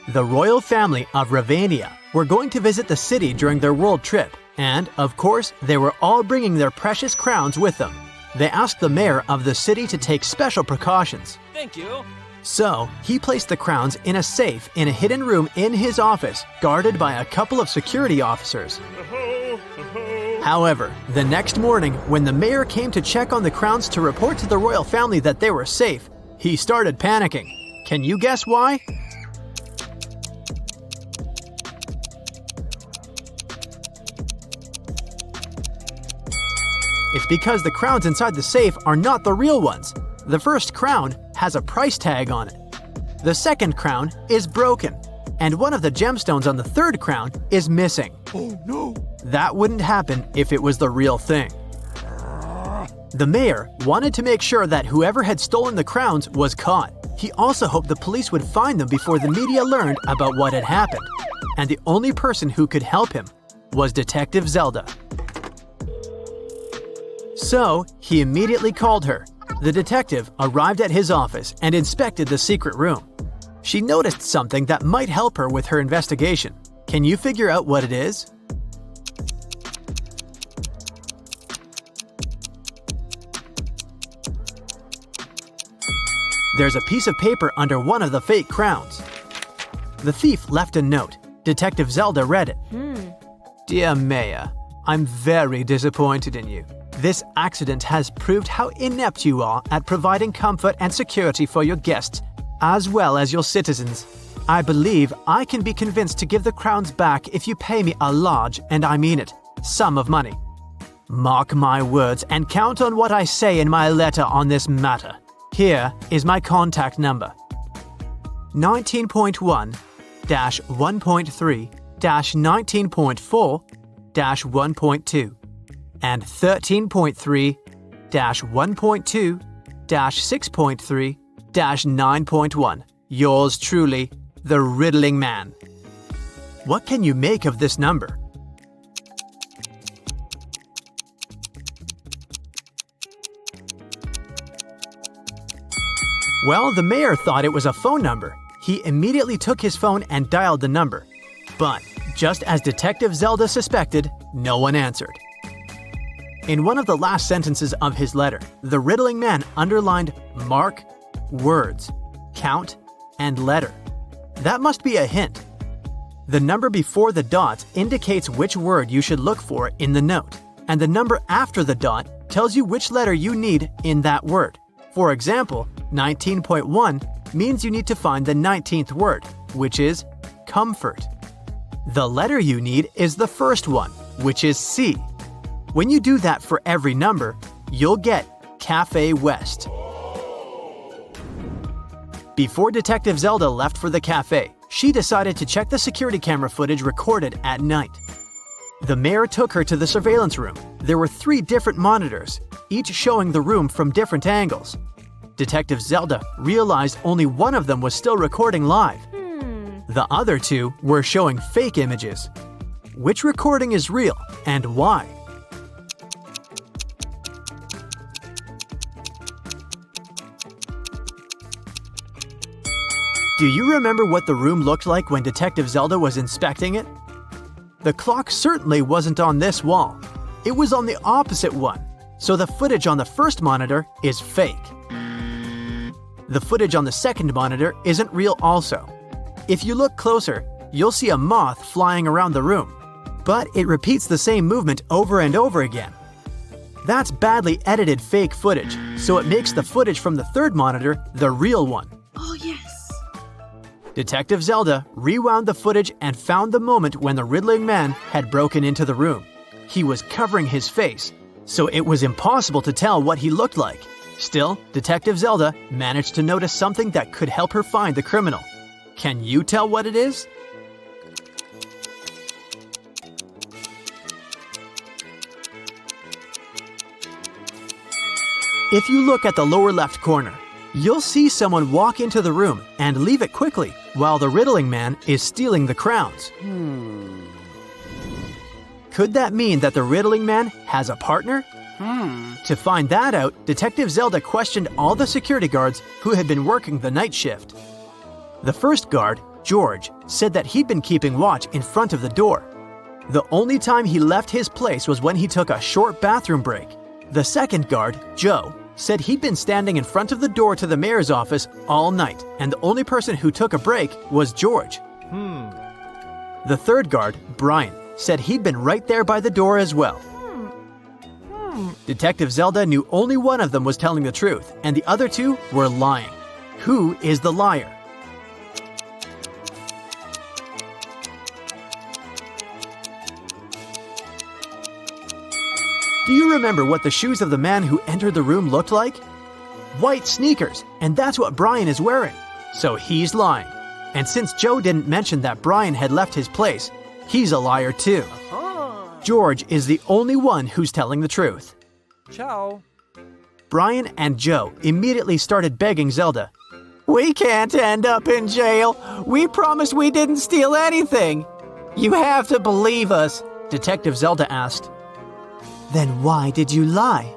The royal family of Ravania were going to visit the city during their world trip, and, of course, they were all bringing their precious crowns with them. They asked the mayor of the city to take special precautions. Thank you. So, he placed the crowns in a safe in a hidden room in his office, guarded by a couple of security officers. However, the next morning, when the mayor came to check on the crowns to report to the royal family that they were safe, he started panicking. Can you guess why? It's because the crowns inside the safe are not the real ones. The first crown has a price tag on it. The second crown is broken, and one of the gemstones on the third crown is missing. Oh no! That wouldn't happen if it was the real thing. The mayor wanted to make sure that whoever had stolen the crowns was caught. He also hoped the police would find them before the media learned about what had happened. And the only person who could help him was Detective Zelda. So, he immediately called her. The detective arrived at his office and inspected the secret room. She noticed something that might help her with her investigation. Can you figure out what it is? There's a piece of paper under one of the fake crowns. The thief left a note. Detective Zelda read it. Dear Maya, I'm very disappointed in you. This accident has proved how inept you are at providing comfort and security for your guests, as well as your citizens. I believe I can be convinced to give the crowns back if you pay me a large, and I mean it, sum of money. Mark my words and count on what I say in my letter on this matter. Here is my contact number. 19.1-1.3-19.4-1.2 and 13.3-1.2-6.3-9.1. Yours truly, the Riddling Man. What can you make of this number? Well, the mayor thought it was a phone number. He immediately took his phone and dialed the number. But, just as Detective Zelda suspected, no one answered. In one of the last sentences of his letter, the Riddling Man underlined mark, words, count, and letter. That must be a hint. The number before the dot indicates which word you should look for in the note, and the number after the dot tells you which letter you need in that word. For example, 19.1 means you need to find the 19th word, which is comfort. The letter you need is the first one, which is C. When you do that for every number, you'll get Cafe West. Before Detective Zelda left for the cafe, she decided to check the security camera footage recorded at night. The mayor took her to the surveillance room. There were 3 different monitors, each showing the room from different angles. Detective Zelda realized only one of them was still recording live. The other 2 were showing fake images. Which recording is real and why? Do you remember what the room looked like when Detective Zelda was inspecting it? The clock certainly wasn't on this wall. It was on the opposite one, so the footage on the first monitor is fake. The footage on the second monitor isn't real also. If you look closer, you'll see a moth flying around the room, but it repeats the same movement over and over again. That's badly edited fake footage, so it makes the footage from the third monitor the real one. Oh, yes. Detective Zelda rewound the footage and found the moment when the Riddling Man had broken into the room. He was covering his face, so it was impossible to tell what he looked like. Still, Detective Zelda managed to notice something that could help her find the criminal. Can you tell what it is? If you look at the lower left corner, you'll see someone walk into the room and leave it quickly while the Riddling Man is stealing the crowns. Could that mean that the Riddling Man has a partner? To find that out, Detective Zelda questioned all the security guards who had been working the night shift. The first guard, George, said that he'd been keeping watch in front of the door. The only time he left his place was when he took a short bathroom break. The second guard, Joe, said he'd been standing in front of the door to the mayor's office all night, and the only person who took a break was George. The third guard, Brian, said he'd been right there by the door as well. Detective Zelda knew only one of them was telling the truth, and the other 2 were lying. Who is the liar? Do you remember what the shoes of the man who entered the room looked like? White sneakers, and that's what Brian is wearing. So he's lying. And since Joe didn't mention that Brian had left his place, he's a liar too. George is the only one who's telling the truth. Ciao. Brian and Joe immediately started begging Zelda. We can't end up in jail. We promised we didn't steal anything. You have to believe us, Detective Zelda asked. Then why did you lie?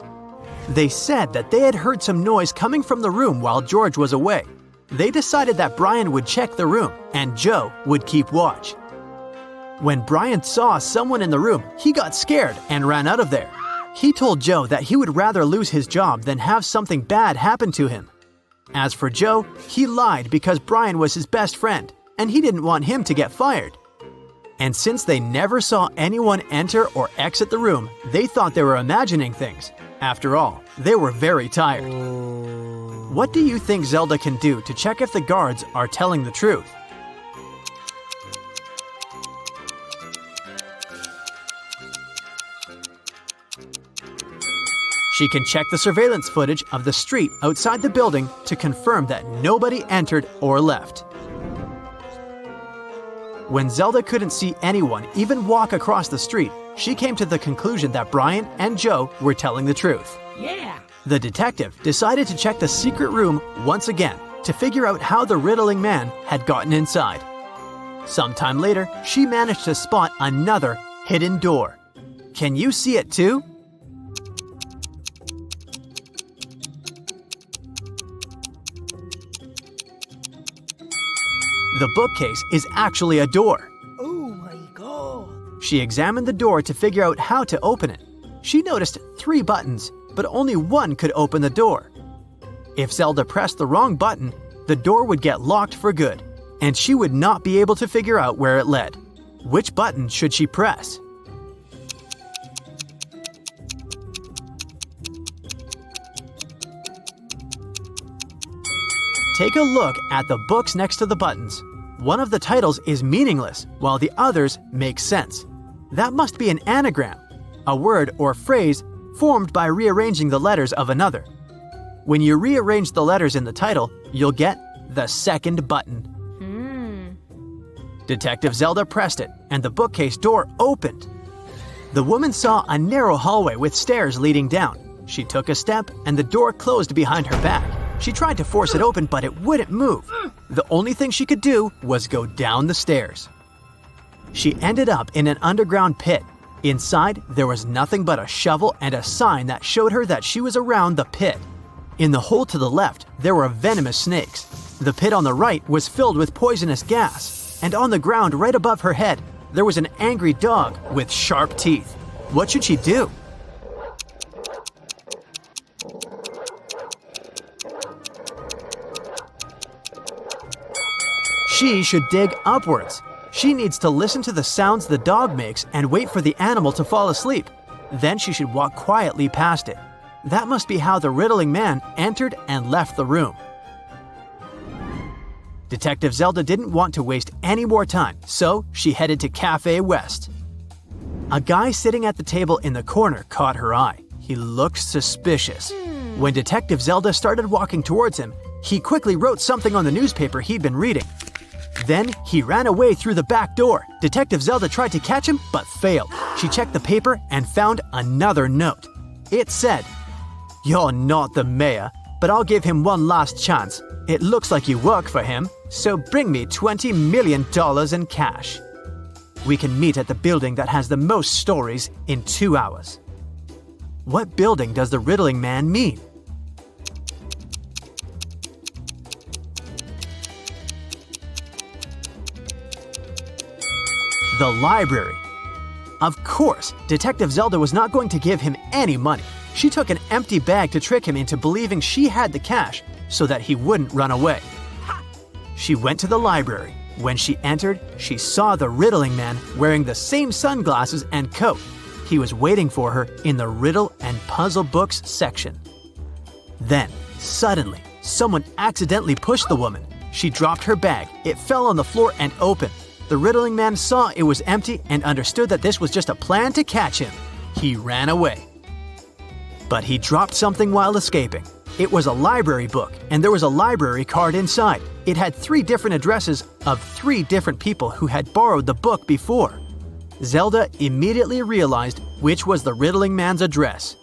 They said that they had heard some noise coming from the room while George was away. They decided that Brian would check the room and Joe would keep watch. When Brian saw someone in the room, he got scared and ran out of there. He told Joe that he would rather lose his job than have something bad happen to him. As for Joe, he lied because Brian was his best friend, and he didn't want him to get fired. And since they never saw anyone enter or exit the room, they thought they were imagining things. After all, they were very tired. What do you think Zelda can do to check if the guards are telling the truth? She can check the surveillance footage of the street outside the building to confirm that nobody entered or left. When Zelda couldn't see anyone even walk across the street, she came to the conclusion that Brian and Joe were telling the truth. Yeah! The detective decided to check the secret room once again to figure out how the riddling man had gotten inside. Sometime later, she managed to spot another hidden door. Can you see it too? The bookcase is actually a door. Oh my god! She examined the door to figure out how to open it. She noticed 3 buttons, but only one could open the door. If Zelda pressed the wrong button, the door would get locked for good, and she would not be able to figure out where it led. Which button should she press? Take a look at the books next to the buttons. One of the titles is meaningless, while the others make sense. That must be an anagram, a word or phrase formed by rearranging the letters of another. When you rearrange the letters in the title, you'll get the second button. Detective Zelda pressed it, and the bookcase door opened. The woman saw a narrow hallway with stairs leading down. She took a step, and the door closed behind her back. She tried to force it open, but it wouldn't move. The only thing she could do was go down the stairs. She ended up in an underground pit. Inside, there was nothing but a shovel and a sign that showed her that she was around the pit. In the hole to the left, there were venomous snakes. The pit on the right was filled with poisonous gas. And on the ground right above her head, there was an angry dog with sharp teeth. What should she do? She should dig upwards. She needs to listen to the sounds the dog makes and wait for the animal to fall asleep. Then she should walk quietly past it. That must be how the riddling man entered and left the room. Detective Zelda didn't want to waste any more time, so she headed to Cafe West. A guy sitting at the table in the corner caught her eye. He looked suspicious. When Detective Zelda started walking towards him, he quickly wrote something on the newspaper he'd been reading. Then he ran away through the back door. Detective Zelda tried to catch him, but failed. She checked the paper and found another note. It said, "You're not the mayor, but I'll give him one last chance. It looks like you work for him, so bring me $20 million in cash. We can meet at the building that has the most stories in 2 hours." What building does the riddling man mean? The library. Of course, Detective Zelda was not going to give him any money. She took an empty bag to trick him into believing she had the cash so that he wouldn't run away. She went to the library. When she entered, she saw the riddling man wearing the same sunglasses and coat. He was waiting for her in the riddle and puzzle books section. Then, suddenly, someone accidentally pushed the woman. She dropped her bag. It fell on the floor and opened. The riddling man saw it was empty and understood that this was just a plan to catch him. He ran away. But he dropped something while escaping. It was a library book, and there was a library card inside. It had 3 different addresses of 3 different people who had borrowed the book before. Zelda immediately realized which was the riddling man's address.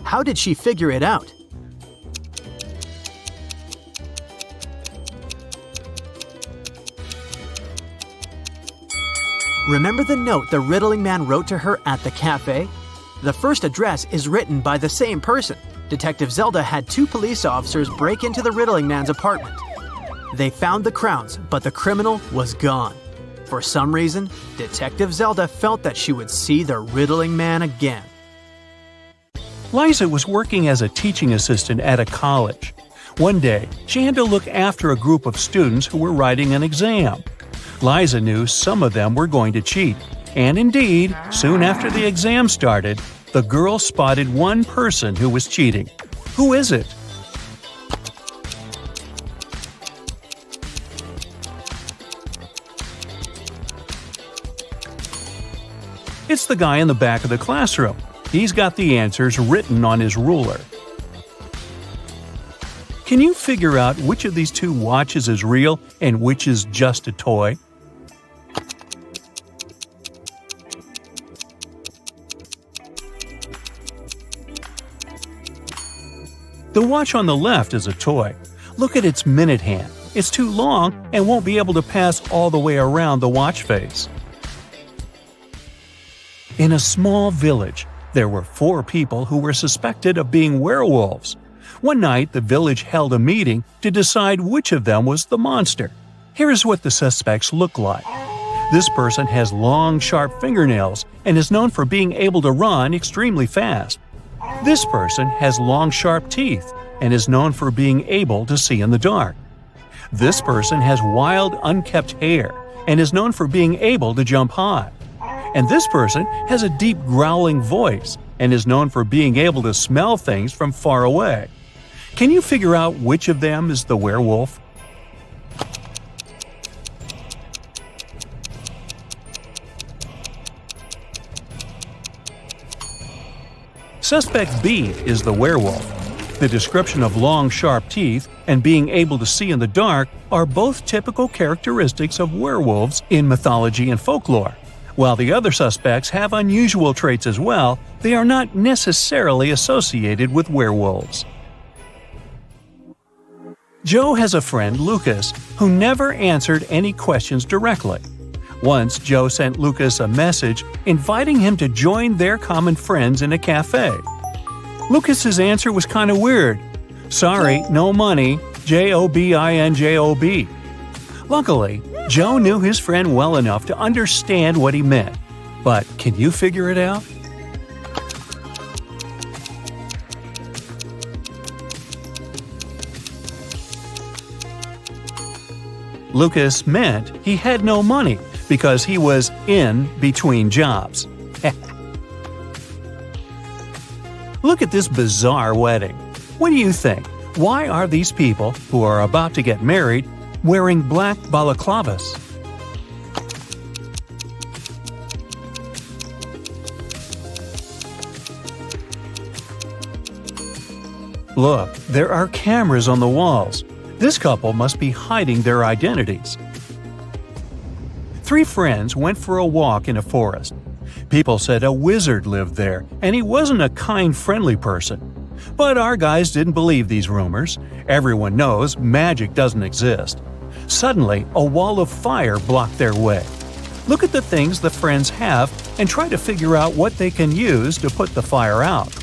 How did she figure it out? Remember the note the riddling man wrote to her at the cafe? The first address is written by the same person. Detective Zelda had 2 police officers break into the riddling man's apartment. They found the crowns, but the criminal was gone. For some reason, Detective Zelda felt that she would see the riddling man again. Liza was working as a teaching assistant at a college. One day, she had to look after a group of students who were writing an exam. Liza knew some of them were going to cheat, and indeed, soon after the exam started, the girl spotted one person who was cheating. Who is it? It's the guy in the back of the classroom. He's got the answers written on his ruler. Can you figure out which of these two watches is real and which is just a toy? The watch on the left is a toy. Look at its minute hand. It's too long and won't be able to pass all the way around the watch face. In a small village, there were 4 people who were suspected of being werewolves. One night, the village held a meeting to decide which of them was the monster. Here's what the suspects look like. This person has long, sharp fingernails and is known for being able to run extremely fast. This person has long, sharp teeth and is known for being able to see in the dark. This person has wild, unkempt hair and is known for being able to jump high. And this person has a deep growling voice and is known for being able to smell things from far away. Can you figure out which of them is the werewolf? Suspect B is the werewolf. The description of long, sharp teeth and being able to see in the dark are both typical characteristics of werewolves in mythology and folklore. While the other suspects have unusual traits as well, they are not necessarily associated with werewolves. Joe has a friend, Lucas, who never answered any questions directly. Once, Joe sent Lucas a message inviting him to join their common friends in a cafe. Lucas's answer was kind of weird. Sorry, no money, JOBINJOB. Luckily, Joe knew his friend well enough to understand what he meant. But can you figure it out? Lucas meant he had no money because he was in between jobs. Look at this bizarre wedding. What do you think? Why are these people, who are about to get married, wearing black balaclavas? Look, there are cameras on the walls. This couple must be hiding their identities. 3 friends went for a walk in a forest. People said a wizard lived there, and he wasn't a kind, friendly person. But our guys didn't believe these rumors. Everyone knows magic doesn't exist. Suddenly, a wall of fire blocked their way. Look at the things the friends have and try to figure out what they can use to put the fire out.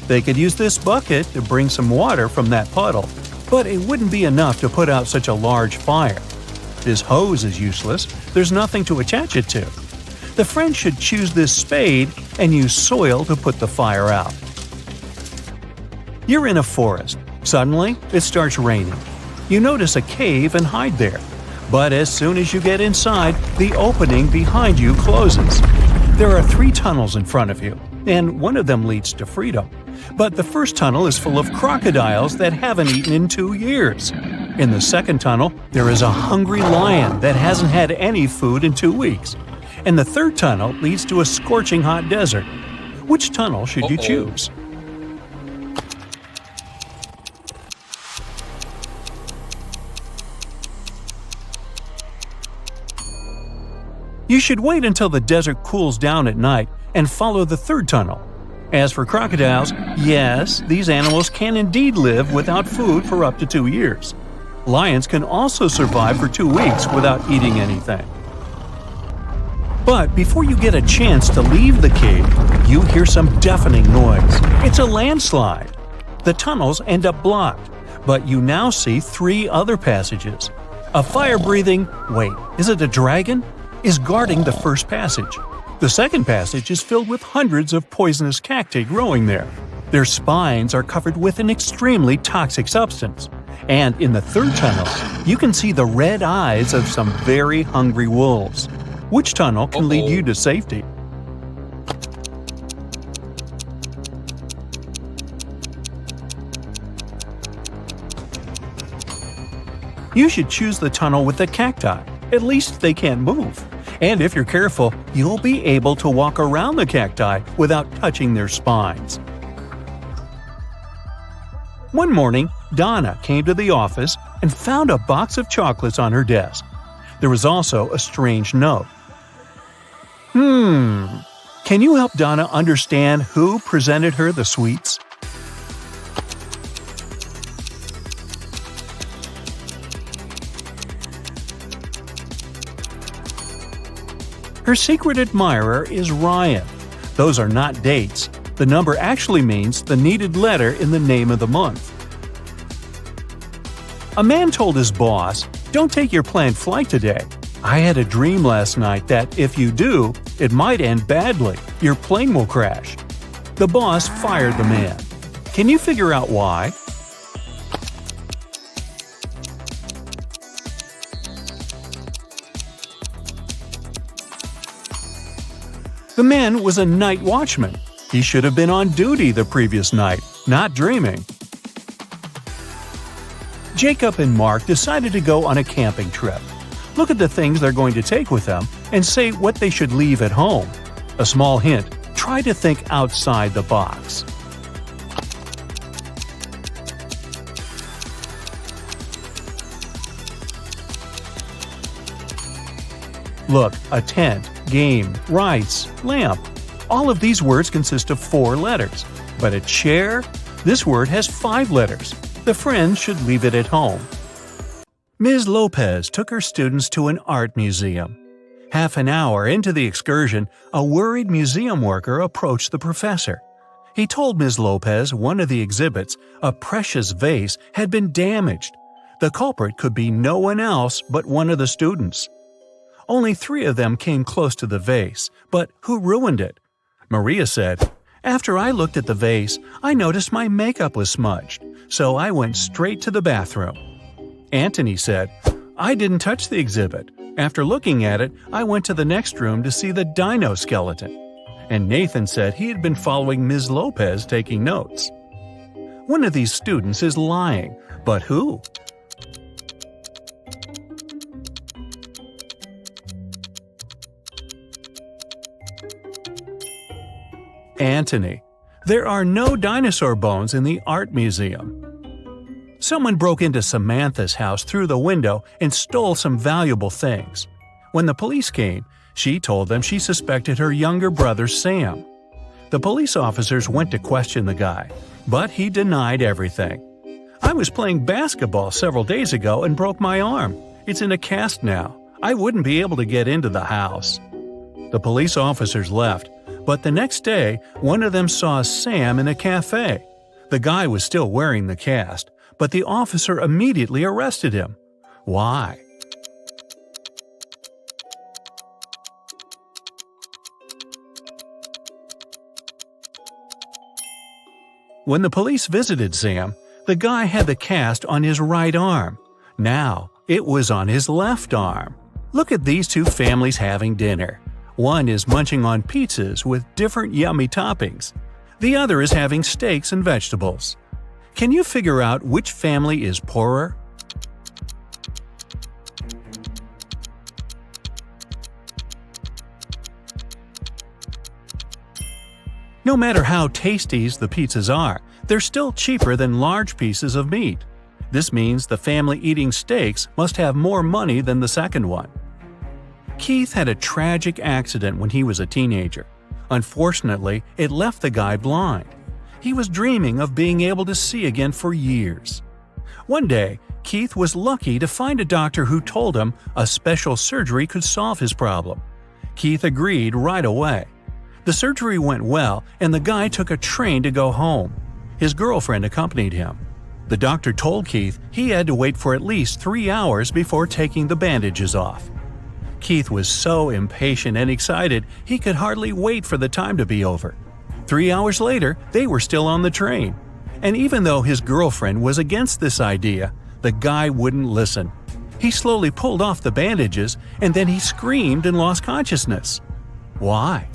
They could use this bucket to bring some water from that puddle, but it wouldn't be enough to put out such a large fire. This hose is useless, there's nothing to attach it to. The friends should choose this spade and use soil to put the fire out. You're in a forest. Suddenly, it starts raining. You notice a cave and hide there. But as soon as you get inside, the opening behind you closes. There are 3 tunnels in front of you, and one of them leads to freedom. But the first tunnel is full of crocodiles that haven't eaten in 2 years. In the second tunnel, there is a hungry lion that hasn't had any food in 2 weeks. And the third tunnel leads to a scorching hot desert. Which tunnel should you choose? You should wait until the desert cools down at night and follow the third tunnel. As for crocodiles, yes, these animals can indeed live without food for up to 2 years. Lions can also survive for 2 weeks without eating anything. But before you get a chance to leave the cave, you hear some deafening noise. It's a landslide. The tunnels end up blocked, but you now see 3 other passages. A fire-breathing, wait, is it a dragon? is guarding the first passage. The second passage is filled with hundreds of poisonous cacti growing there. Their spines are covered with an extremely toxic substance. And in the third tunnel, you can see the red eyes of some very hungry wolves. Which tunnel can lead you to safety? You should choose the tunnel with the cacti. At least they can't move. And if you're careful, you'll be able to walk around the cacti without touching their spines. One morning, Donna came to the office and found a box of chocolates on her desk. There was also a strange note. Can you help Donna understand who presented her the sweets? Her secret admirer is Ryan. Those are not dates. The number actually means the needed letter in the name of the month. A man told his boss, "Don't take your planned flight today. I had a dream last night that if you do, it might end badly. Your plane will crash." The boss fired the man. Can you figure out why? The man was a night watchman. He should have been on duty the previous night, not dreaming. Jacob and Mark decided to go on a camping trip. Look at the things they're going to take with them and say what they should leave at home. A small hint, try to think outside the box. Look, a tent, game, rice, lamp. All of these words consist of 4 letters. But a chair? This word has 5 letters. The friends should leave it at home. Ms. Lopez took her students to an art museum. Half an hour into the excursion, a worried museum worker approached the professor. He told Ms. Lopez one of the exhibits, a precious vase, had been damaged. The culprit could be no one else but one of the students. Only 3 of them came close to the vase, but who ruined it? Maria said, "After I looked at the vase, I noticed my makeup was smudged, so I went straight to the bathroom." Anthony said, "I didn't touch the exhibit. After looking at it, I went to the next room to see the dino skeleton." And Nathan said he had been following Ms. Lopez taking notes. One of these students is lying, but who? Anthony. There are no dinosaur bones in the art museum. Someone broke into Samantha's house through the window and stole some valuable things. When the police came, she told them she suspected her younger brother Sam. The police officers went to question the guy, but he denied everything. "I was playing basketball several days ago and broke my arm. It's in a cast now. I wouldn't be able to get into the house." The police officers left, but the next day, one of them saw Sam in a cafe. The guy was still wearing the cast, but the officer immediately arrested him. Why? When the police visited Sam, the guy had the cast on his right arm. Now, it was on his left arm. Look at these 2 families having dinner. One is munching on pizzas with different yummy toppings. The other is having steaks and vegetables. Can you figure out which family is poorer? No matter how tasty the pizzas are, they're still cheaper than large pieces of meat. This means the family eating steaks must have more money than the second one. Keith had a tragic accident when he was a teenager. Unfortunately, it left the guy blind. He was dreaming of being able to see again for years. One day, Keith was lucky to find a doctor who told him a special surgery could solve his problem. Keith agreed right away. The surgery went well, and the guy took a train to go home. His girlfriend accompanied him. The doctor told Keith he had to wait for at least 3 hours before taking the bandages off. Keith was so impatient and excited he could hardly wait for the time to be over. 3 hours later, they were still on the train. And even though his girlfriend was against this idea, the guy wouldn't listen. He slowly pulled off the bandages and then he screamed and lost consciousness. Why?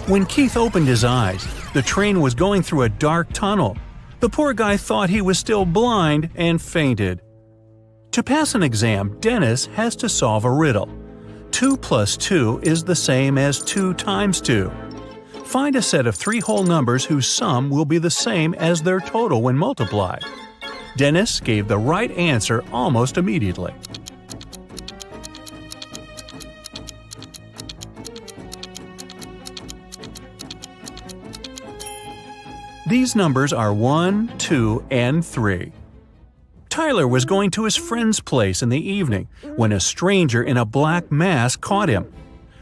When Keith opened his eyes, the train was going through a dark tunnel. The poor guy thought he was still blind and fainted. To pass an exam, Dennis has to solve a riddle. 2 plus 2 is the same as 2 times 2. Find a set of 3 whole numbers whose sum will be the same as their total when multiplied. Dennis gave the right answer almost immediately. These numbers are 1, 2, and 3. Tyler was going to his friend's place in the evening when a stranger in a black mask caught him.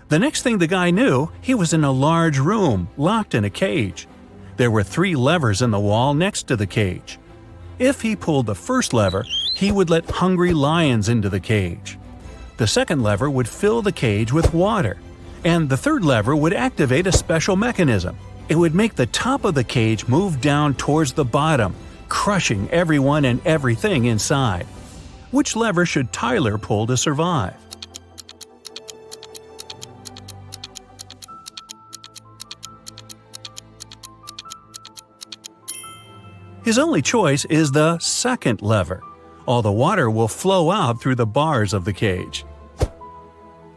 The next thing the guy knew, he was in a large room, locked in a cage. There were 3 levers in the wall next to the cage. If he pulled the first lever, he would let hungry lions into the cage. The second lever would fill the cage with water, and the third lever would activate a special mechanism. It would make the top of the cage move down towards the bottom, crushing everyone and everything inside. Which lever should Tyler pull to survive? His only choice is the second lever. All the water will flow out through the bars of the cage.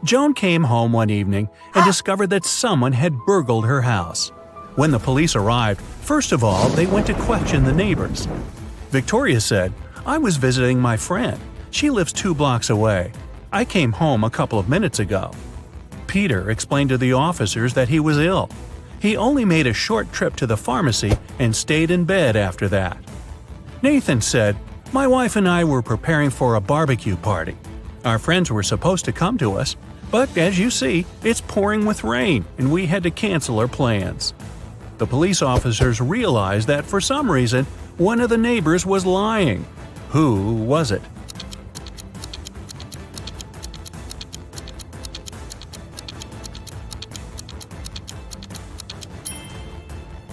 Joan came home one evening and discovered that someone had burgled her house. When the police arrived, first of all, they went to question the neighbors. Victoria said, "I was visiting my friend. She lives 2 blocks away. I came home a couple of minutes ago." Peter explained to the officers that he was ill. He only made a short trip to the pharmacy and stayed in bed after that. Nathan said, "My wife and I were preparing for a barbecue party. Our friends were supposed to come to us, but as you see, it's pouring with rain and we had to cancel our plans." The police officers realized that for some reason, one of the neighbors was lying. Who was it?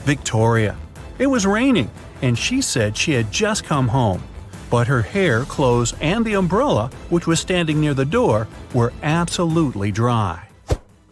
Victoria. It was raining, and she said she had just come home, but her hair, clothes, and the umbrella, which was standing near the door, were absolutely dry.